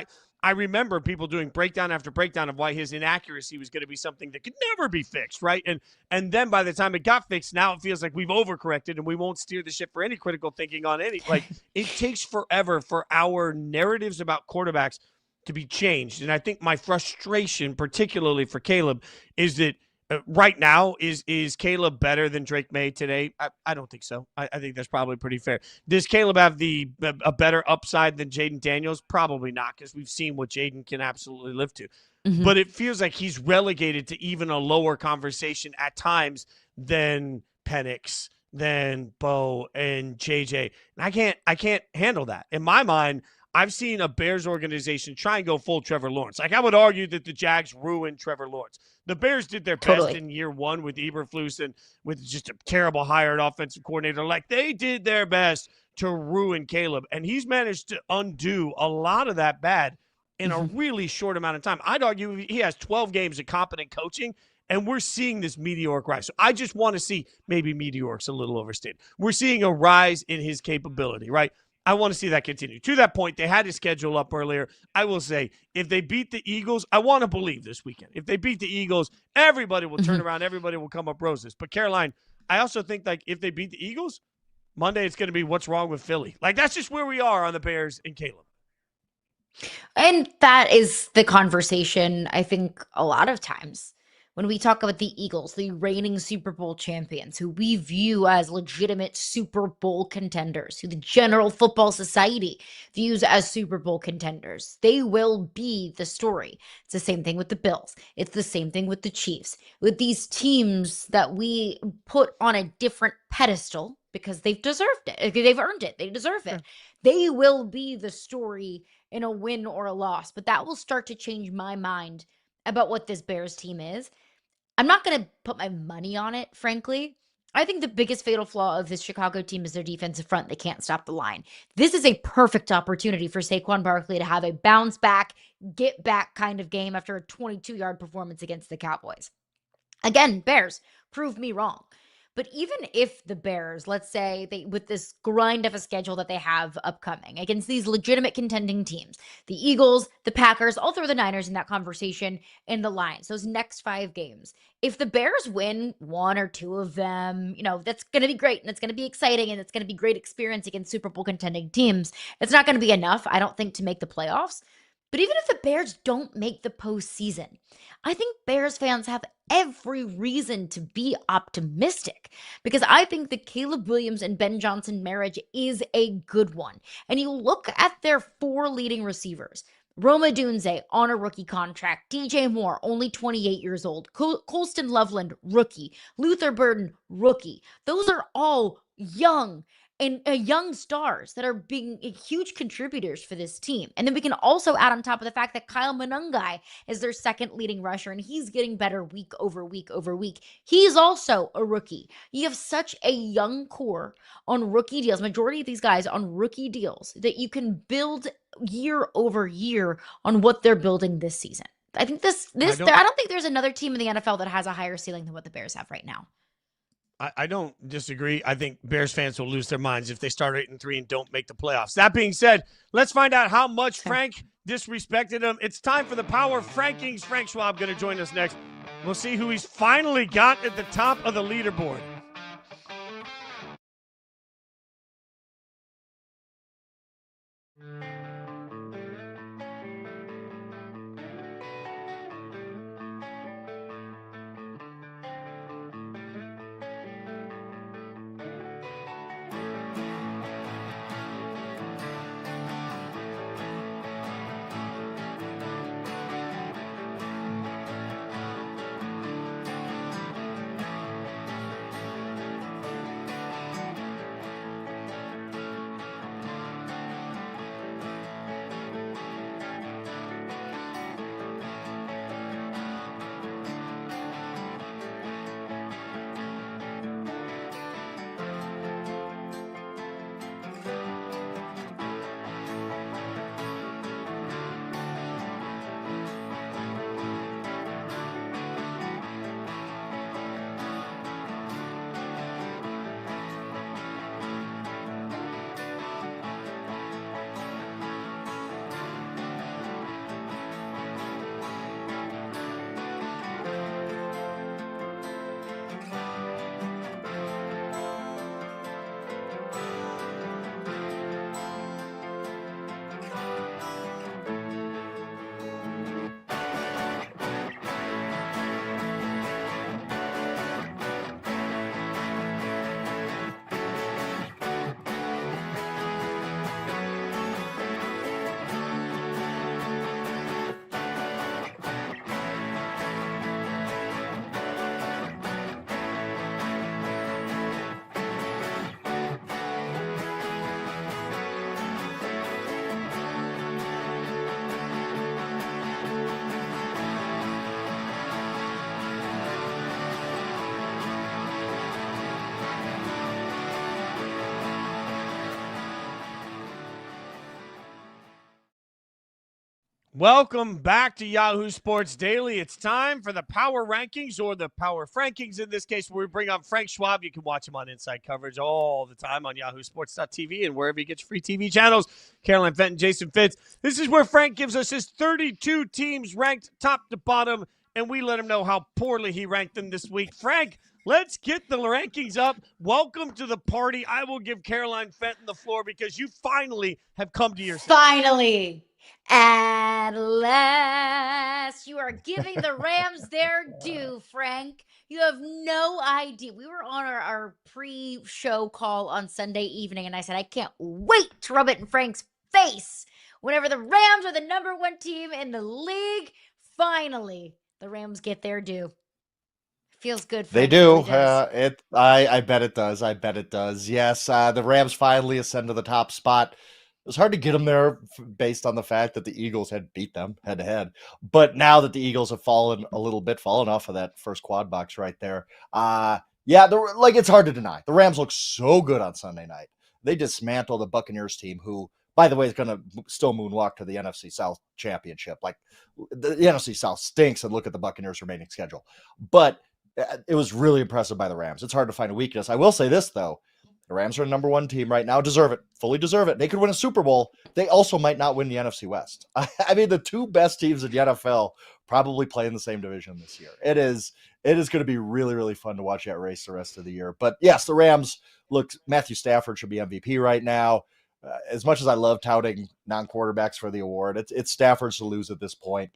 A: I remember people doing breakdown after breakdown of why his inaccuracy was going to be something that could never be fixed, right? And then by the time it got fixed, now it feels like we've overcorrected and we won't steer the ship for any critical thinking on any. Like it takes forever for our narratives about quarterbacks to be changed. And I think my frustration, particularly for Caleb, is that right now, is Caleb better than Drake May today? I don't think so. I think that's probably pretty fair. Does Caleb have a better upside than Jaden Daniels? Probably not, because we've seen what Jaden can absolutely live to. Mm-hmm. But it feels like he's relegated to even a lower conversation at times than Penix, than Bo and JJ. And I can't handle that. In my mind, I've seen a Bears organization try and go full Trevor Lawrence. Like I would argue that the Jags ruined Trevor Lawrence. The Bears did their best in year 1 with Eberflus and with just a terrible hired offensive coordinator. Like they did their best to ruin Caleb. And he's managed to undo a lot of that bad in a really short amount of time. I'd argue he has 12 games of competent coaching, and we're seeing this meteoric rise. So I just want to see, maybe meteoric's a little overstated. We're seeing a rise in his capability, right? I want to see that continue. To that point, they had his schedule up earlier. I will say, if they beat the Eagles, I want to believe this weekend. If they beat the Eagles, everybody will turn around. Everybody will come up roses. But Caroline, I also think like if they beat the Eagles, Monday it's going to be what's wrong with Philly. Like that's just where we are on the Bears and Caleb.
B: And that is the conversation, I think, a lot of times. When we talk about the Eagles, the reigning Super Bowl champions, who we view as legitimate Super Bowl contenders, who the General Football Society views as Super Bowl contenders, they will be the story. It's the same thing with the Bills. It's the same thing with the Chiefs. With these teams that we put on a different pedestal because they've deserved it. They've earned it. They deserve it. They will be the story in a win or a loss. But that will start to change my mind about what this Bears team is. I'm not going to put my money on it, frankly. I think the biggest fatal flaw of this Chicago team is their defensive front. They can't stop the line. This is a perfect opportunity for Saquon Barkley to have a bounce back, get back kind of game after a 22-yard performance against the Cowboys. Again, Bears, prove me wrong. But even if the Bears, let's say they, with this grind of a schedule that they have upcoming against these legitimate contending teams, the Eagles, the Packers, I'll throw the Niners in that conversation, and the Lions, those next 5 games. If the Bears win 1 or 2 of them, that's going to be great and it's going to be exciting and it's going to be great experience against Super Bowl contending teams. It's not going to be enough, I don't think, to make the playoffs. But even if the Bears don't make the postseason, I think Bears fans have every reason to be optimistic because I think the Caleb Williams and Ben Johnson marriage is a good one. And you look at their 4 leading receivers. Roma Dunze on a rookie contract. DJ Moore, only 28 years old. Colston Loveland, rookie. Luther Burden, rookie. Those are all young and young stars that are being huge contributors for this team. And then we can also add on top of the fact that Kyle Monangai is their second leading rusher, and he's getting better week over week over week. He's also a rookie. You have such a young core on rookie deals, majority of these guys on rookie deals, that you can build year over year on what they're building this season. I think I don't think there's another team in the NFL that has a higher ceiling than what the Bears have right now.
A: I don't disagree. I think Bears fans will lose their minds if they start 8-3 and don't make the playoffs. That being said, let's find out how much Frank disrespected him. It's time for the Power Frankings. Frank Schwab going to join us next. We'll see who he's finally got at the top of the leaderboard. Welcome back to Yahoo Sports Daily. It's time for the Power Rankings, or the Power Frankings in this case, where we bring on Frank Schwab. You can watch him on Inside Coverage all the time on yahoosports.tv and wherever you get your free TV channels. Caroline Fenton, Jason Fitz. This is where Frank gives us his 32 teams ranked top to bottom, and we let him know how poorly he ranked them this week. Frank, let's get the rankings up. Welcome to the party. I will give Caroline Fenton the floor because you finally have come to your senses.
B: Finally. At last, you are giving the Rams their due, Frank. You have no idea. We were on our pre-show call on Sunday evening, and I said, I can't wait to rub it in Frank's face. Whenever the Rams are the number 1 team in the league, finally, the Rams get their due. Feels good.
D: Frank. They do. I bet it does. I bet it does. Yes, the Rams finally ascend to the top spot. It was hard to get them there based on the fact that the Eagles had beat them head-to-head. But now that the Eagles have fallen off of that first quad box right there, it's hard to deny. The Rams look so good on Sunday night. They dismantled the Buccaneers team, who, by the way, is going to still moonwalk to the NFC South championship. Like, the NFC South stinks, and look at the Buccaneers' remaining schedule. But it was really impressive by the Rams. It's hard to find a weakness. I will say this, though. The Rams are the number 1 team right now. Deserve it. Fully deserve it. They could win a Super Bowl. They also might not win the NFC West. I mean, the 2 best teams in the NFL probably play in the same division this year. It is going to be really, really fun to watch that race the rest of the year. But yes, the Rams, look, Matthew Stafford should be MVP right now. As much as I love touting non-quarterbacks for the award, it's Stafford's to lose at this point.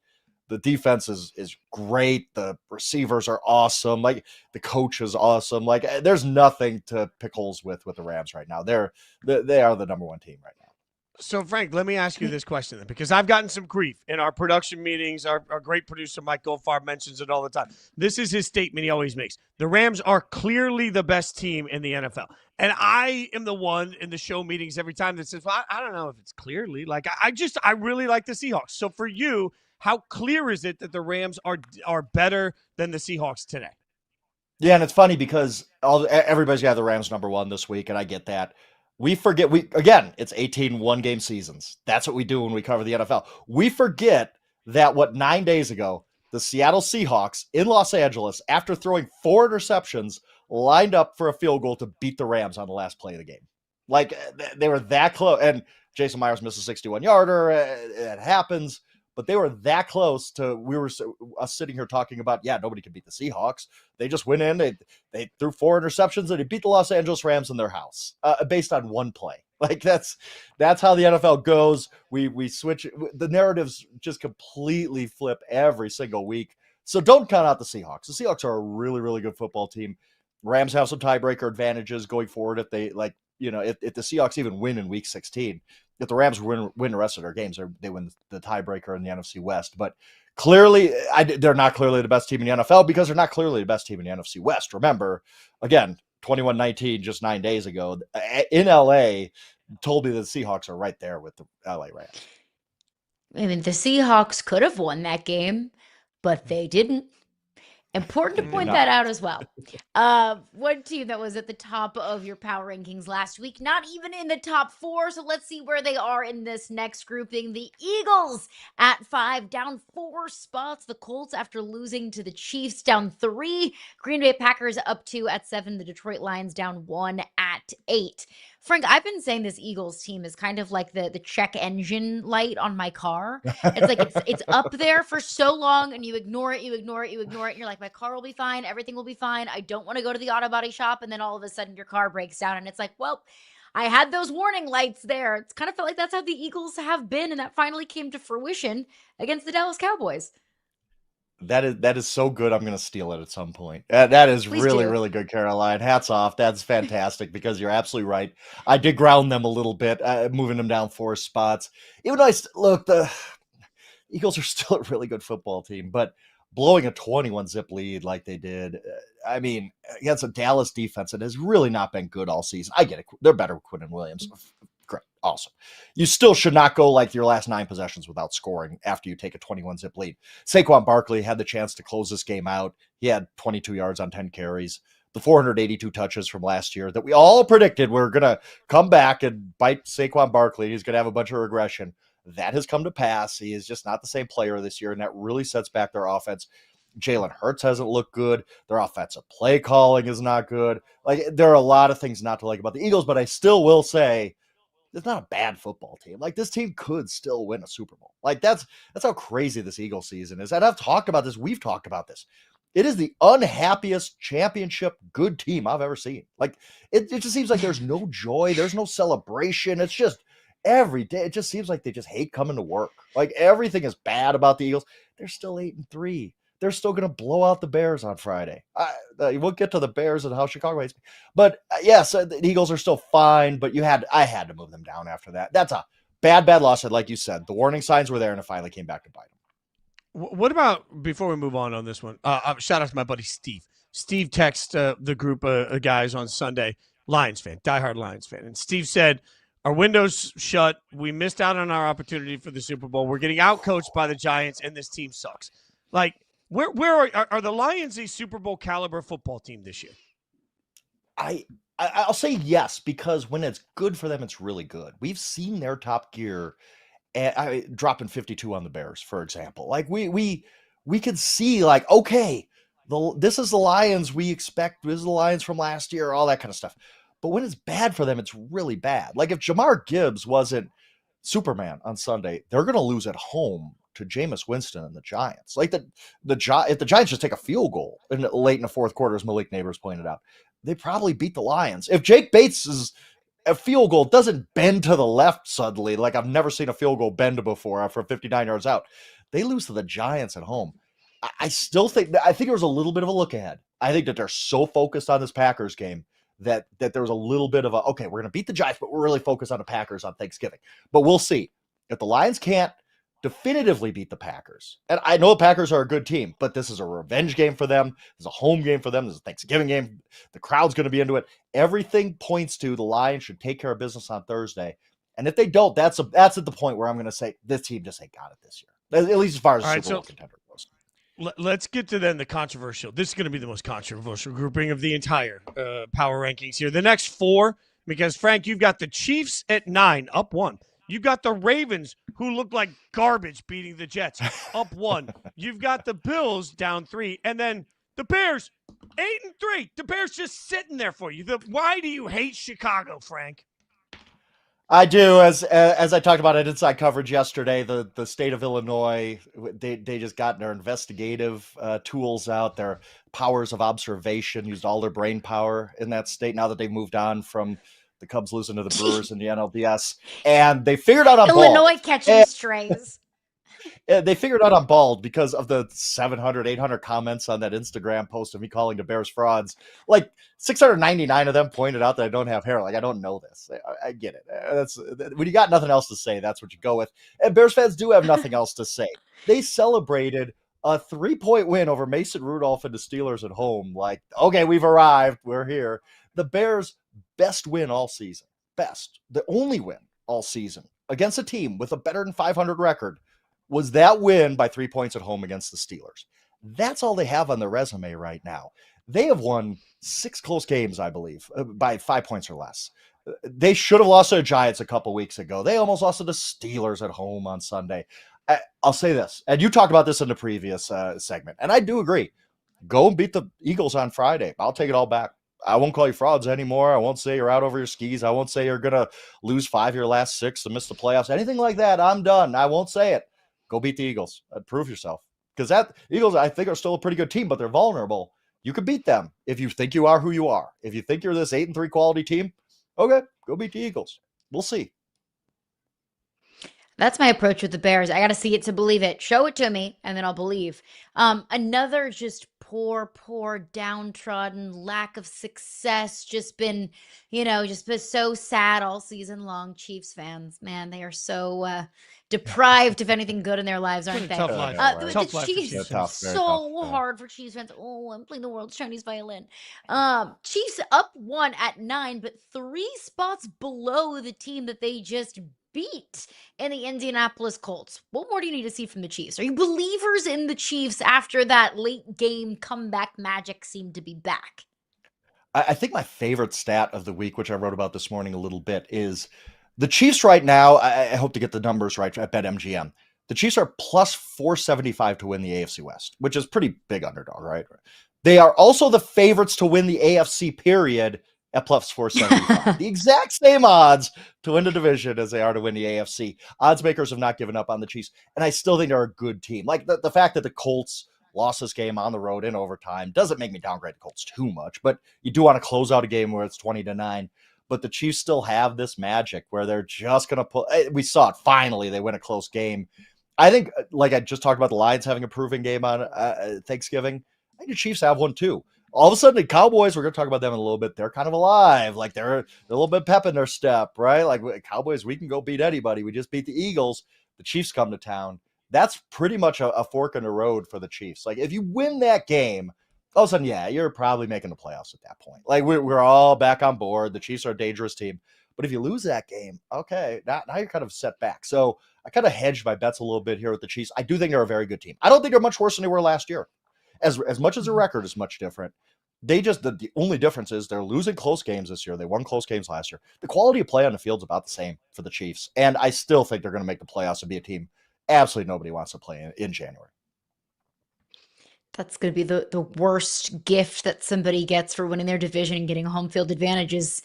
D: The defense is great. The receivers are awesome. Like, the coach is awesome. Like, there's nothing to pick holes with the Rams right now. They are the number one team right now.
A: So, Frank, let me ask you this question then, because I've gotten some grief in our production meetings. Our great producer, Mike Goldfarb, mentions it all the time. This is his statement he always makes. The Rams are clearly the best team in the NFL. And I am the one in the show meetings every time that says, well, I don't know if it's clearly. Like, I really like the Seahawks. So for you, how clear is it that the Rams are better than the Seahawks today?
D: Yeah, and it's funny because everybody's got the Rams number one this week, and I get that. We forget, it's 18 one-game seasons. That's what we do when we cover the NFL. We forget that 9 days ago, the Seattle Seahawks in Los Angeles, after throwing 4 interceptions, lined up for a field goal to beat the Rams on the last play of the game. Like, they were that close. And Jason Myers missed a 61-yarder. It happens. But they were that close to, we were sitting here talking about, nobody can beat the Seahawks. They just went in, they threw 4 interceptions, and they beat the Los Angeles Rams in their house based on one play. Like, that's how the NFL goes. We switch. The narratives just completely flip every single week. So don't count out the Seahawks. The Seahawks are a really, really good football team. Rams have some tiebreaker advantages going forward if they, if the Seahawks even win in week 16. If the Rams win the rest of their games, they win the tiebreaker in the NFC West. But clearly, they're not clearly the best team in the NFL because they're not clearly the best team in the NFC West. Remember, again, 21-19 just 9 days ago in LA told me that the Seahawks are right there with the LA Rams.
B: I mean, the Seahawks could have won that game, but they didn't. Important to point that out as well. One team that was at the top of your power rankings last week, not even in the top 4. So let's see where they are in this next grouping. The Eagles at 5, down 4 spots. The Colts, after losing to the Chiefs, down 3. Green Bay Packers up 2 at 7. The Detroit Lions down 1 at 8. Frank, I've been saying this Eagles team is kind of like the check engine light on my car. It's like it's up there for so long, and you ignore it, and you're like, my car will be fine, everything will be fine. I don't want to go to the auto body shop, and then all of a sudden your car breaks down, and it's like, well, I had those warning lights there. It's kind of felt like that's how the Eagles have been, and that finally came to fruition against the Dallas Cowboys.
D: That is so good. I'm going to steal it at some point. That is
B: Please
D: really,
B: do.
D: really good, Caroline. Hats off. That's fantastic because you're absolutely right. I did ground them a little bit, moving them down 4 spots. Even though the Eagles are still a really good football team, but blowing a 21-zip lead like they did, I mean, against a Dallas defense that has really not been good all season. I get it. They're better with Quinn and Williams. Great. Awesome. You still should not go like your last 9 possessions without scoring after you take a 21-zip lead. Saquon Barkley had the chance to close this game out. He had 22 yards on 10 carries. The 482 touches from last year that we all predicted were going to come back and bite Saquon Barkley. He's going to have a bunch of regression. That has come to pass. He is just not the same player this year, and that really sets back their offense. Jalen Hurts hasn't looked good. Their offensive play calling is not good. Like, there are a lot of things not to like about the Eagles, but I still will say it's not a bad football team. Like, this team could still win a Super Bowl. Like, that's how crazy this Eagles season is. And I've talked about this. We've talked about this. It is the unhappiest championship good team I've ever seen. Like, it just seems like there's no joy. There's no celebration. It's just every day. It just seems like they just hate coming to work. Like, everything is bad about the Eagles. They're still 8-3. They're still going to blow out the Bears on Friday. We'll get to the Bears and how Chicago hates me. But yes, the Eagles are still fine, but I had to move them down after that. That's a bad loss. And like you said, the warning signs were there and it finally came back to bite them.
A: What about, before we move on this one, shout out to my buddy Steve. Steve texted the group of guys on Sunday, Lions fan, diehard Lions fan. And Steve said, our window's shut. We missed out on our opportunity for the Super Bowl. We're getting outcoached by the Giants, and this team sucks. Like, where are the Lions a Super Bowl caliber football team this year?
D: I'll say yes, because when it's good for them, it's really good. We've seen their top gear dropping 52 on the Bears, for example. Like, we could see, like, okay, this is the Lions we expect. This is the Lions from last year, all that kind of stuff. But when it's bad for them, it's really bad. Like, if Jamar Gibbs wasn't Superman on Sunday, they're going to lose at home to Jameis Winston and the Giants. Like, if the Giants just take a field goal late in the fourth quarter, as Malik Neighbors pointed out, they probably beat the Lions. If Jake Bates is a field goal doesn't bend to the left suddenly. Like I've never seen a field goal bend before after 59 yards out. They lose to the Giants at home. I still think there was a little bit of a look ahead. I think that they're so focused on this Packers game that there was a little bit of okay, we're going to beat the Giants, but we're really focused on the Packers on Thanksgiving. But we'll see. If the Lions can't definitively beat the Packers, and I know the Packers are a good team, but this is a revenge game for them. This is a home game for them. This is a Thanksgiving game. The crowd's going to be into it. Everything points to the Lions should take care of business on Thursday. And if they don't, that's at the point where I'm going to say this team just ain't got it this year, at least as far as the Super Bowl contender goes.
A: Let's get to then the controversial. This is going to be the most controversial grouping of the entire power rankings here. The next four, because Frank, you've got the Chiefs at 9, up 1. You've got the Ravens, who look like garbage, beating the Jets, up 1. You've got the Bills down 3, and then the Bears 8-3. The Bears just sitting there for you. Why do you hate Chicago, Frank?
D: I do, as I talked about it inside coverage yesterday. The state of Illinois, they just got their investigative tools out, their powers of observation, used all their brain power in that state. Now that they've moved on from the Cubs losing to the Brewers in the NLDS, and they figured out on
B: Illinois catching strays.
D: They figured out I'm bald because of the 700, 800 comments on that Instagram post of me calling the Bears frauds. Like 699 of them pointed out that I don't have hair. Like, I don't know this. I get it. That's when you got nothing else to say, that's what you go with. And Bears fans do have nothing else to say. They celebrated a 3-point win over Mason Rudolph and the Steelers at home. Like, okay, we've arrived. We're here. The Bears' best win all season. Best. The only win all season against a team with a better than 500 record was that win by 3 points at home against the Steelers. That's all they have on their resume right now. They have won 6 close games, I believe, by 5 points or less. They should have lost to the Giants a couple weeks ago. They almost lost to the Steelers at home on Sunday. I'll say this, and you talked about this in the previous segment, and I do agree. Go and beat the Eagles on Friday. I'll take it all back. I won't call you frauds anymore. I won't say you're out over your skis. I won't say you're going to lose 5 of your last 6 to miss the playoffs. Anything like that, I'm done. I won't say it. Go beat the Eagles. Prove yourself. Because that Eagles, I think, are still a pretty good team, but they're vulnerable. You can beat them if you think you are who you are. If you think you're this 8-3 quality team, okay, go beat the Eagles. We'll see.
B: That's my approach with the Bears. I got to see it to believe it. Show it to me, and then I'll believe. Another just poor, downtrodden, lack of success. Just been so sad all season long. Chiefs fans, man, they are so deprived of anything good in their lives, aren't they?
A: Tough life.
B: The Chiefs,
D: Very tough.
B: hard for Chiefs fans. Oh, I'm playing the world's Chinese violin. Chiefs up 1 at 9, but 3 spots below the team that they just beat in the Indianapolis Colts. What more do you need to see from the Chiefs? Are you believers in the Chiefs after that late game comeback magic seemed to be back?
D: I think my favorite stat of the week, which I wrote about this morning a little bit, is the Chiefs right now. I hope to get the numbers right at BetMGM. The Chiefs are plus 475 to win the AFC West, which is pretty big underdog, right? They are also the favorites to win the AFC period at plus 475. The exact same odds to win the division as they are to win the AFC. Odds makers have not given up on the Chiefs, and I still think they're a good team. Like the fact that the Colts lost this game on the road in overtime doesn't make me downgrade the Colts too much, but you do want to close out a game where it's 20-9. But the Chiefs still have this magic where they're just going to pull. We saw it finally. They win a close game. I think, like I just talked about the Lions having a proving game on Thanksgiving, I think the Chiefs have one too. All of a sudden, the Cowboys, we're going to talk about them in a little bit. They're kind of alive. Like they're a little bit pep in their step, right? Like Cowboys, we can go beat anybody. We just beat the Eagles. The Chiefs come to town. That's pretty much a fork in the road for the Chiefs. Like if you win that game, all of a sudden, yeah, you're probably making the playoffs at that point. Like we're all back on board. The Chiefs are a dangerous team. But if you lose that game, okay, now you're kind of set back. So I kind of hedged my bets a little bit here with the Chiefs. I do think they're a very good team. I don't think they're much worse than they were last year. As much as the record is much different, the only difference is they're losing close games this year. They won close games last year. The quality of play on the field is about the same for the Chiefs. And I still think they're going to make the playoffs and be a team absolutely nobody wants to play in January.
B: That's going to be the worst gift that somebody gets for winning their division and getting a home field advantage is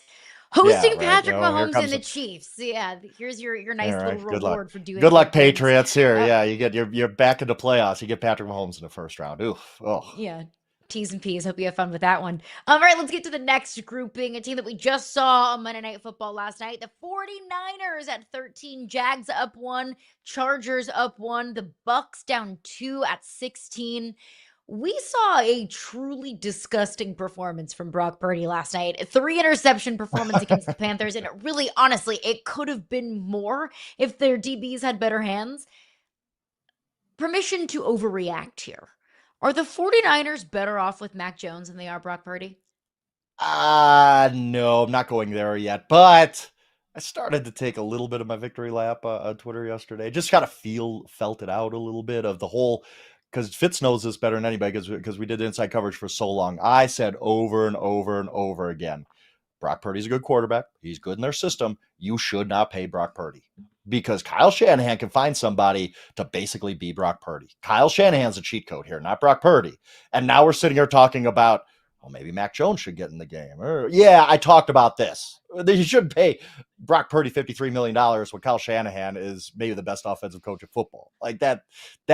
B: hosting Patrick Mahomes and the Chiefs. Yeah, here's your nice little reward for doing.
D: Good luck, Patriots. Here, yeah, you're back in the playoffs. You get Patrick Mahomes in the first round. Oof. Oh.
B: Yeah. T's and P's. Hope you have fun with that one. All right, let's get to the next grouping. A team that we just saw on Monday Night Football last night. The 49ers at 13. Jags up 1. Chargers up 1. The Bucks down 2 at 16. We saw a truly disgusting performance from Brock Purdy last night. A 3-interception performance against the Panthers. And it really, honestly, it could have been more if their DBs had better hands. Permission to overreact here. Are the 49ers better off with Mac Jones than they are Brock Purdy?
D: No, I'm not going there yet. But I started to take a little bit of my victory lap on Twitter yesterday. Just kind of felt it out a little bit of the whole, because Fitz knows this better than anybody because we did inside coverage for so long. I said over and over and over again, Brock Purdy's a good quarterback. He's good in their system. You should not pay Brock Purdy. Because Kyle Shanahan can find somebody to basically be Brock Purdy. Kyle Shanahan's a cheat code here, not Brock Purdy. And now we're sitting here talking about, well, maybe Mac Jones should get in the game. Yeah, I talked about this. You shouldn't pay Brock Purdy $53 million when Kyle Shanahan is maybe the best offensive coach of football. Like that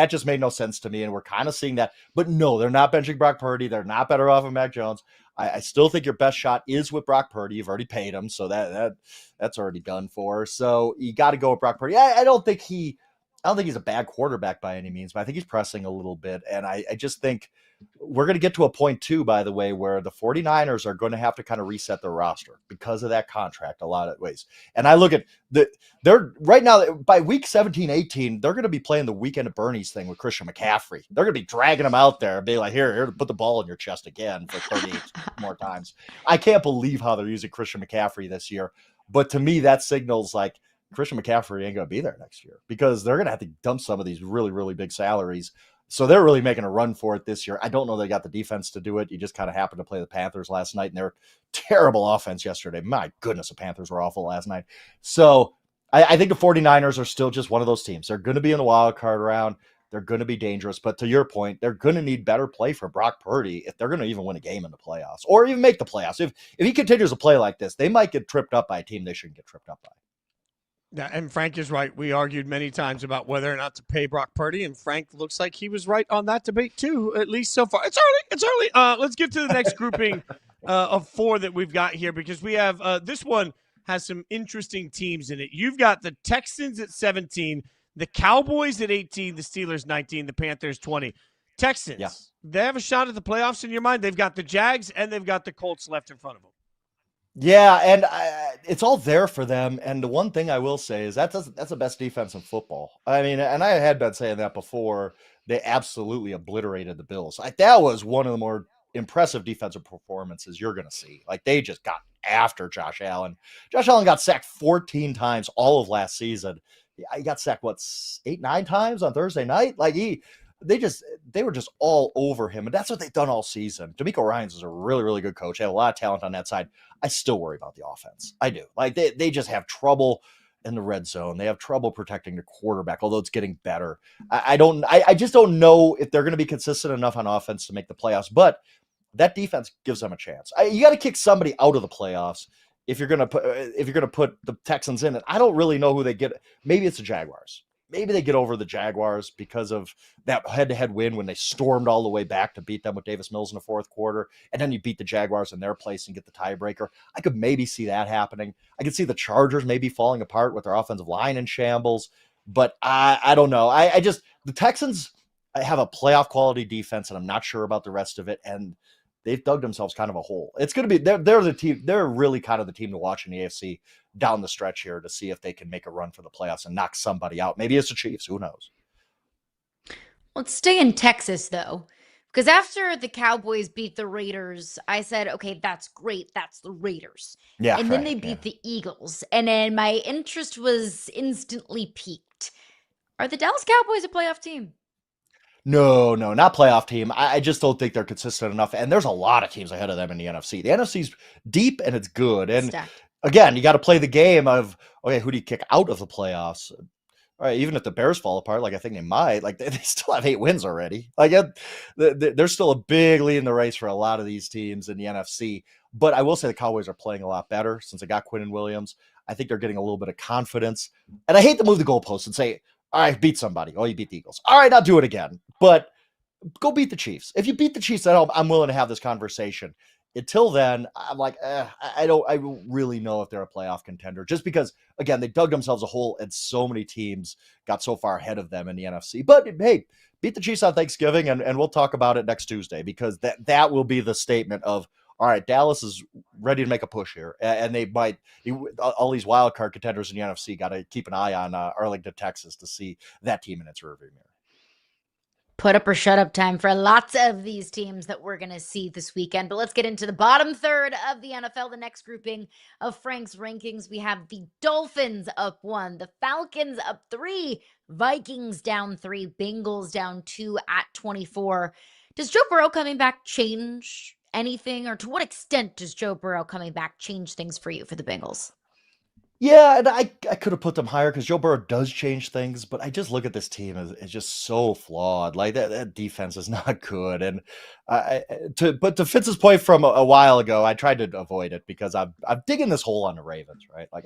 D: just made no sense to me. And we're kind of seeing that. But no, they're not benching Brock Purdy. They're not better off than Mac Jones. I still think your best shot is with Brock Purdy. You've already paid him, so that's already done for. So you got to go with Brock Purdy. I don't think he's a bad quarterback by any means, but I think he's pressing a little bit. And I just think we're going to get to a point too, by the way, where the 49ers are going to have to kind of reset their roster because of that contract a lot of ways. And I look at they're right now by week 17, 18, they're going to be playing the weekend at Bernie's thing with Christian McCaffrey. They're going to be dragging him out there and be like, here, put the ball in your chest again for 38 more times. I can't believe how they're using Christian McCaffrey this year. But to me, that signals like Christian McCaffrey ain't going to be there next year because they're going to have to dump some of these really, really big salaries. So they're really making a run for it this year. I don't know they got the defense to do it. You just kind of happened to play the Panthers last night, and they're terrible offense yesterday. My goodness, the Panthers were awful last night. So I think the 49ers are still just one of those teams. They're going to be in the wild card round. They're going to be dangerous. But to your point, they're going to need better play for Brock Purdy if they're going to even win a game in the playoffs or even make the playoffs. If he continues to play like this, they might get tripped up by a team they shouldn't get tripped up by.
A: Yeah, and Frank is right. We argued many times about whether or not to pay Brock Purdy, and Frank looks like he was right on that debate too, at least so far. It's early. Let's get to the next grouping of 4 that we've got here because we have this one has some interesting teams in it. You've got the Texans at 17, the Cowboys at 18, the Steelers 19, the Panthers 20. Texans, They have a shot at the playoffs in your mind. They've got the Jags and they've got the Colts left in front of them.
D: Yeah, and it's all there for them. And the one thing I will say is that's the best defense in football. I mean, and I had been saying that before. They absolutely obliterated the Bills. That was one of the more impressive defensive performances you're going to see. Like they just got after Josh Allen. Josh Allen got sacked 14 times all of last season. He got sacked, 8, 9 times on Thursday night? Like they were just all over him. And that's what they've done all season. DeMeco Ryans is a really, really good coach. They have a lot of talent on that side. I still worry about the offense. I do. Like they just have trouble in the red zone. They have trouble protecting the quarterback, although it's getting better. I just don't know if they're going to be consistent enough on offense to make the playoffs, but that defense gives them a chance. You got to kick somebody out of the playoffs if you're going to put the Texans in. And I don't really know who they get. Maybe it's the Jaguars. Maybe they get over the Jaguars because of that head-to-head win when they stormed all the way back to beat them with Davis Mills in the fourth quarter. And then you beat the Jaguars in their place and get the tiebreaker. I could maybe see that happening. I could see the Chargers maybe falling apart with their offensive line in shambles. But I don't know. The Texans have a playoff quality defense, and I'm not sure about the rest of it. And they've dug themselves kind of a hole. It's going to be, they're the team. They're really kind of the team to watch in the AFC down the stretch here to see if they can make a run for the playoffs and knock somebody out. Maybe it's the Chiefs. Who knows?
B: Let's stay in Texas, though, because after the Cowboys beat the Raiders, I said, okay, that's great. That's the Raiders.
D: Yeah.
B: And then they beat the Eagles. And then my interest was instantly piqued. Are the Dallas Cowboys a playoff team?
D: No, not playoff team. I just don't think they're consistent enough. And there's a lot of teams ahead of them in the NFC. The NFC's deep and it's good. And
B: Stacked.
D: Again, you got to play the game of, okay, who do you kick out of the playoffs? All right, even if the Bears fall apart, like I think they might, like they still have 8 wins already. Like there's still a big lead in the race for a lot of these teams in the NFC. But I will say the Cowboys are playing a lot better since they got Quinnen Williams. I think they're getting a little bit of confidence. And I hate to move the goalposts and say, all right, beat somebody. Oh, you beat the Eagles. All right, I'll do it again. But go beat the Chiefs. If you beat the Chiefs at home, I'm willing to have this conversation. Until then, I'm like, I don't really know if they're a playoff contender, just because, again, they dug themselves a hole and so many teams got so far ahead of them in the NFC. But hey, beat the Chiefs on Thanksgiving, and we'll talk about it next Tuesday, because that will be the statement of, all right, Dallas is ready to make a push here, and they might, all these wild card contenders in the NFC got to keep an eye on Arlington, Texas, to see that team in its rearview mirror.
B: Put up or shut up time for lots of these teams that we're going to see this weekend. But let's get into the bottom third of the NFL, the next grouping of Frank's rankings. We have the Dolphins up 1, the Falcons up 3, Vikings down 3, Bengals down 2 at 24. Does Joe Burrow coming back change anything, or to what extent does Joe Burrow coming back change things for you for the Bengals?
D: Yeah, and I could have put them higher because Joe Burrow does change things, but I just look at this team as it's just so flawed. Like that defense is not good. And to Fitz's point from a while ago, I tried to avoid it because I'm digging this hole on the Ravens, right? Like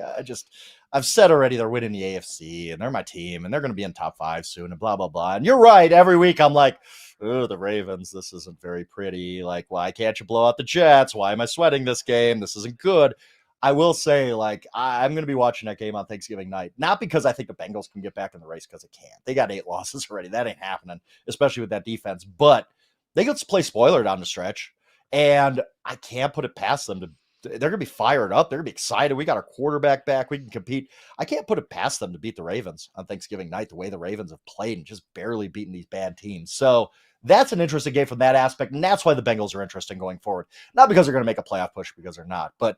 D: I've said already they're winning the AFC and they're my team and they're going to be in top 5 soon and blah, blah, blah. And you're right. Every week I'm like, oh, the Ravens, this isn't very pretty. Like, why can't you blow out the Jets? Why am I sweating this game? This isn't good. I will say, like, I'm going to be watching that game on Thanksgiving night, not because I think the Bengals can get back in the race, because they can't. They got 8 losses already. That ain't happening, especially with that defense. But they get to play spoiler down the stretch, and I can't put it past them. They're going to be fired up. They're going to be excited. We got our quarterback back. We can compete. I can't put it past them to beat the Ravens on Thanksgiving night, the way the Ravens have played and just barely beaten these bad teams. So that's an interesting game from that aspect, and that's why the Bengals are interesting going forward. Not because they're going to make a playoff push, because they're not, but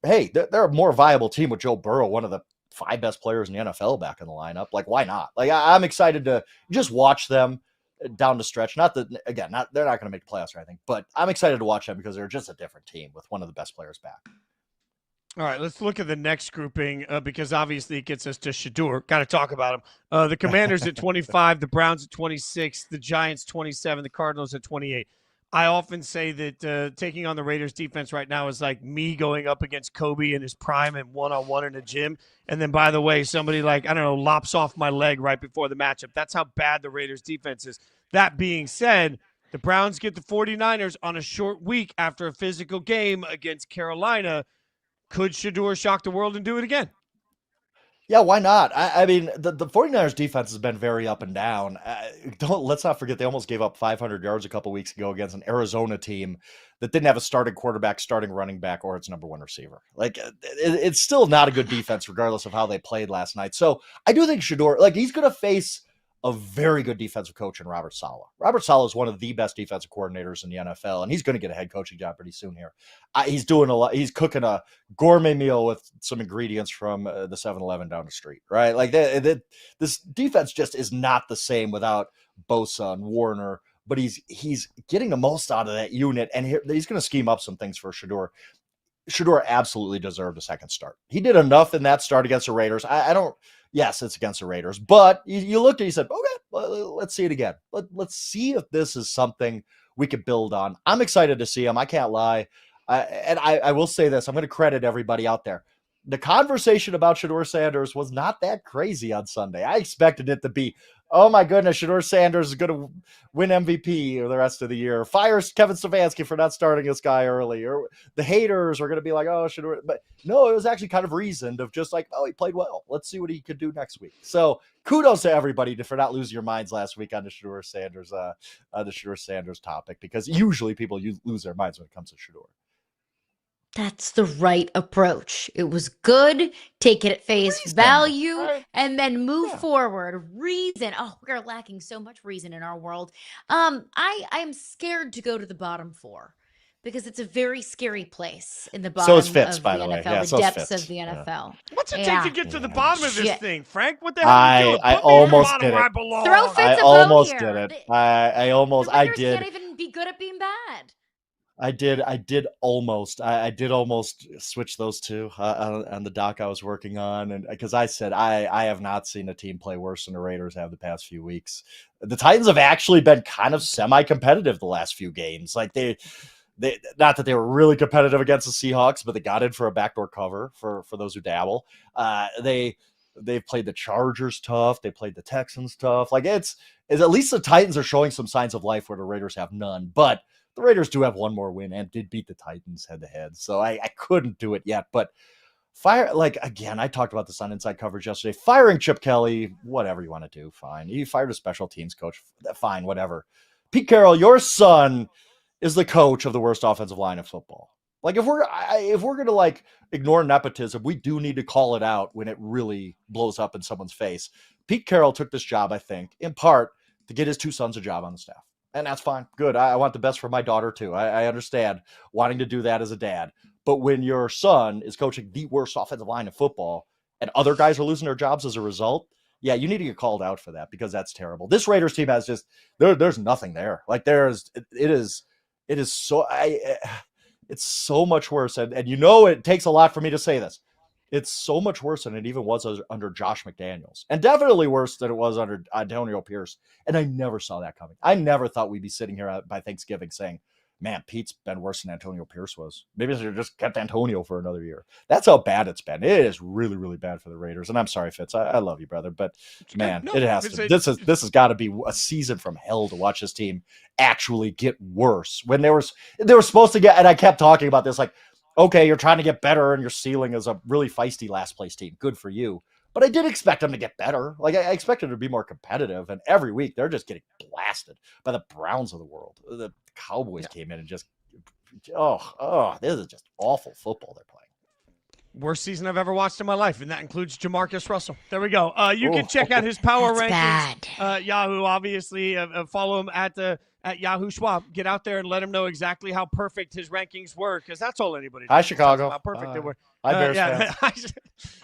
D: hey, they're a more viable team with Joe Burrow, one of the 5 best players in the NFL, back in the lineup. Like, why not? Like, I'm excited to just watch them down the stretch. Not that, again, they're not going to make the playoffs or anything, but I'm excited to watch them because they're just a different team with one of the best players back.
A: All right, let's look at the next grouping because obviously it gets us to Shador. Got to talk about them. The Commanders at 25, the Browns at 26, the Giants 27, the Cardinals at 28. I often say that taking on the Raiders defense right now is like me going up against Kobe in his prime and one-on-one in a gym. And then, by the way, somebody like, I don't know, lops off my leg right before the matchup. That's how bad the Raiders defense is. That being said, the Browns get the 49ers on a short week after a physical game against Carolina. Could Shador shock the world and do it again?
D: Yeah, why not? I mean, the 49ers defense has been very up and down. Let's not forget they almost gave up 500 yards a couple weeks ago against an Arizona team that didn't have a starting quarterback, starting running back, or its number 1 receiver. Like, it's still not a good defense regardless of how they played last night. So I do think Shador, like, he's going to face a very good defensive coach in Robert Saleh. Robert Saleh is one of the best defensive coordinators in the NFL, and he's going to get a head coaching job pretty soon here. He's doing a lot. He's cooking a gourmet meal with some ingredients from the 7-Eleven down the street, right? Like this defense just is not the same without Bosa and Warner, but he's getting the most out of that unit, and he's going to scheme up some things for Shador. Shador absolutely deserved a second start. He did enough in that start against the Raiders. Yes, it's against the Raiders, but you looked at it, you said, okay, let's see it again. Let's see if this is something we could build on. I'm excited to see him. I can't lie. And I will say this. I'm going to credit everybody out there. The conversation about Shador Sanders was not that crazy on Sunday. I expected it to be, oh my goodness, Shador Sanders is going to win MVP or the rest of the year. Fires Kevin Stefanski for not starting this guy early. Or the haters are going to be like, oh, Shador. But no, it was actually kind of reasoned of just like, oh, he played well. Let's see what he could do next week. So kudos to everybody for not losing your minds last week on the Shador Sanders topic, because usually people lose their minds when it comes to Shador.
B: That's the right approach. It was good. Take it at face value, right, and then move forward. Reason. Oh, we're lacking so much reason in our world. I am scared to go to the bottom 4 because it's a very scary place in the bottom.
D: So is Fitz,
B: of
D: by
B: the
D: the way.
B: NFL,
D: Yeah,
B: the
D: so is
B: depths
D: Fitz.
B: of the NFL.
A: What's it take to get to the bottom of this thing, Frank? What the hell?
D: I almost did it.
B: Throw Fitz
D: I
B: a
D: almost
B: bone
D: did
B: here.
D: it. I did.
B: Can't even be good at being bad.
D: I did almost switch those two on the doc I was working on. And because I said, I have not seen a team play worse than the Raiders have the past few weeks. The Titans have actually been kind of semi-competitive the last few games. Like they not that they were really competitive against the Seahawks, but they got in for a backdoor cover for those who dabble. They've played the Chargers tough. They played the Texans tough. Like it's at least the Titans are showing some signs of life where the Raiders have none. But the Raiders do have one more win and did beat the Titans head to head. So I couldn't do it yet. But again, I talked about this on Inside Coverage yesterday. Firing Chip Kelly, whatever you want to do, fine. You fired a special teams coach, fine, whatever. Pete Carroll, your son is the coach of the worst offensive line in football. Like if we're going to like ignore nepotism, we do need to call it out when it really blows up in someone's face. Pete Carroll took this job, I think, in part to get his two sons a job on the staff. And that's fine. Good. I want the best for my daughter too. I understand wanting to do that as a dad. But when your son is coaching the worst offensive line in football and other guys are losing their jobs as a result, yeah, you need to get called out for that because that's terrible. This Raiders team has just there's nothing there. Like it's so much worse. And it takes a lot for me to say this. It's so much worse than it even was under Josh McDaniels, and definitely worse than it was under Antonio Pierce. And I never saw that coming. I never thought we'd be sitting here by Thanksgiving saying, man, Pete's been worse than Antonio Pierce was. Maybe they should have just kept Antonio for another year. That's how bad it's been. It is really, really bad for the Raiders. And I'm sorry, Fitz. I love you, brother. But man, it has to. This has got to be a season from hell to watch this team actually get worse. When they were supposed to get, and I kept talking about this, like, okay, you're trying to get better and your ceiling is a really feisty last place team. Good for you. But I did expect them to get better. Like I expected them to be more competitive. And every week they're just getting blasted by the Browns of the world. The Cowboys came in and just, this is just awful football they're playing.
A: Worst season I've ever watched in my life, and that includes Jamarcus Russell. There we go. You can check out his power rankings. Yahoo, obviously. Follow him at Yahoo Schwab. Get out there and let him know exactly how perfect his rankings were, because that's all anybody knows.
D: Hi, Chicago.
A: How perfect they were.
D: Hi, Bears fans.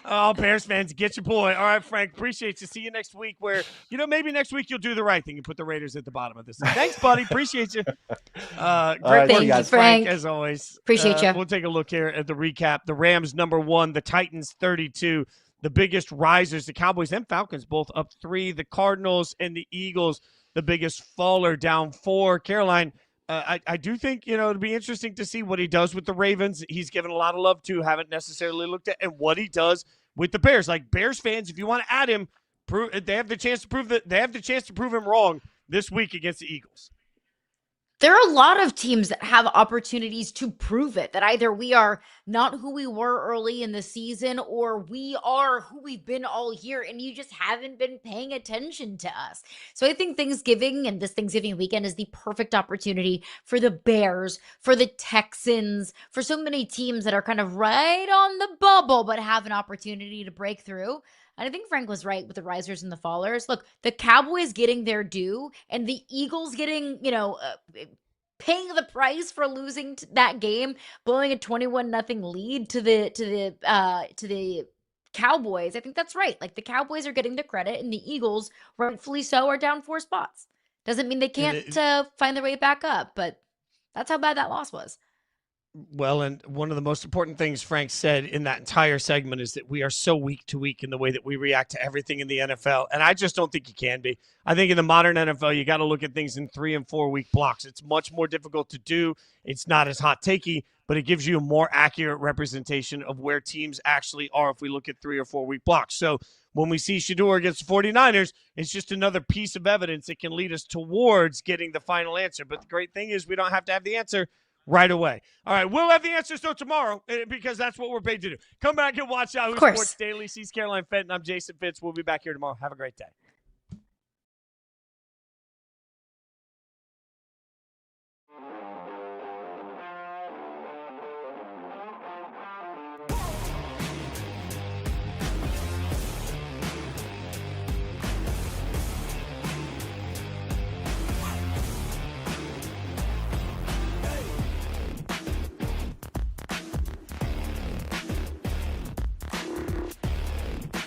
A: Oh, Bears fans, get your boy. All right, Frank, appreciate you. See you next week where, maybe next week you'll do the right thing and put the Raiders at the bottom of this thing. Thanks, buddy. Appreciate you. Great
B: Thank you, Frank.
A: As always.
B: Appreciate you.
A: We'll take a look here at the recap. The Rams, number 1. The Titans, 32. The biggest risers, the Cowboys and Falcons, both up 3. The Cardinals and the Eagles, the biggest faller, down 4. Caroline, I do think, it'll be interesting to see what he does with the Ravens. He's given a lot of love to, haven't necessarily looked at, and what he does with the Bears. Like Bears fans, if you want to add him, they have the chance to prove him wrong this week against the Eagles.
B: There are a lot of teams that have opportunities to prove it, that either we are not who we were early in the season or we are who we've been all year, and you just haven't been paying attention to us. So I think Thanksgiving and this Thanksgiving weekend is the perfect opportunity for the Bears, for the Texans, for so many teams that are kind of right on the bubble but have an opportunity to break through. And I think Frank was right with the risers and the fallers. Look, the Cowboys getting their due and the Eagles getting, paying the price for losing that game, blowing a 21-0 lead to the Cowboys. I think that's right. Like the Cowboys are getting the credit and the Eagles, rightfully so, are down 4 spots. Doesn't mean they can't find their way back up, but that's how bad that loss was.
A: Well, and one of the most important things Frank said in that entire segment is that we are so week to week in the way that we react to everything in the NFL. And I just don't think you can be. I think in the modern NFL, you got to look at things in 3 and 4 week blocks. It's much more difficult to do. It's not as hot takey, but it gives you a more accurate representation of where teams actually are if we look at 3 or 4 week blocks. So when we see Shedeur against the 49ers, it's just another piece of evidence that can lead us towards getting the final answer. But the great thing is we don't have to have the answer right away. All right, we'll have the answers though tomorrow because that's what we're paid to do. Come back and watch Yahoo Sports Daily. She's Caroline Fenton. I'm Jason Fitz. We'll be back here tomorrow. Have a great day.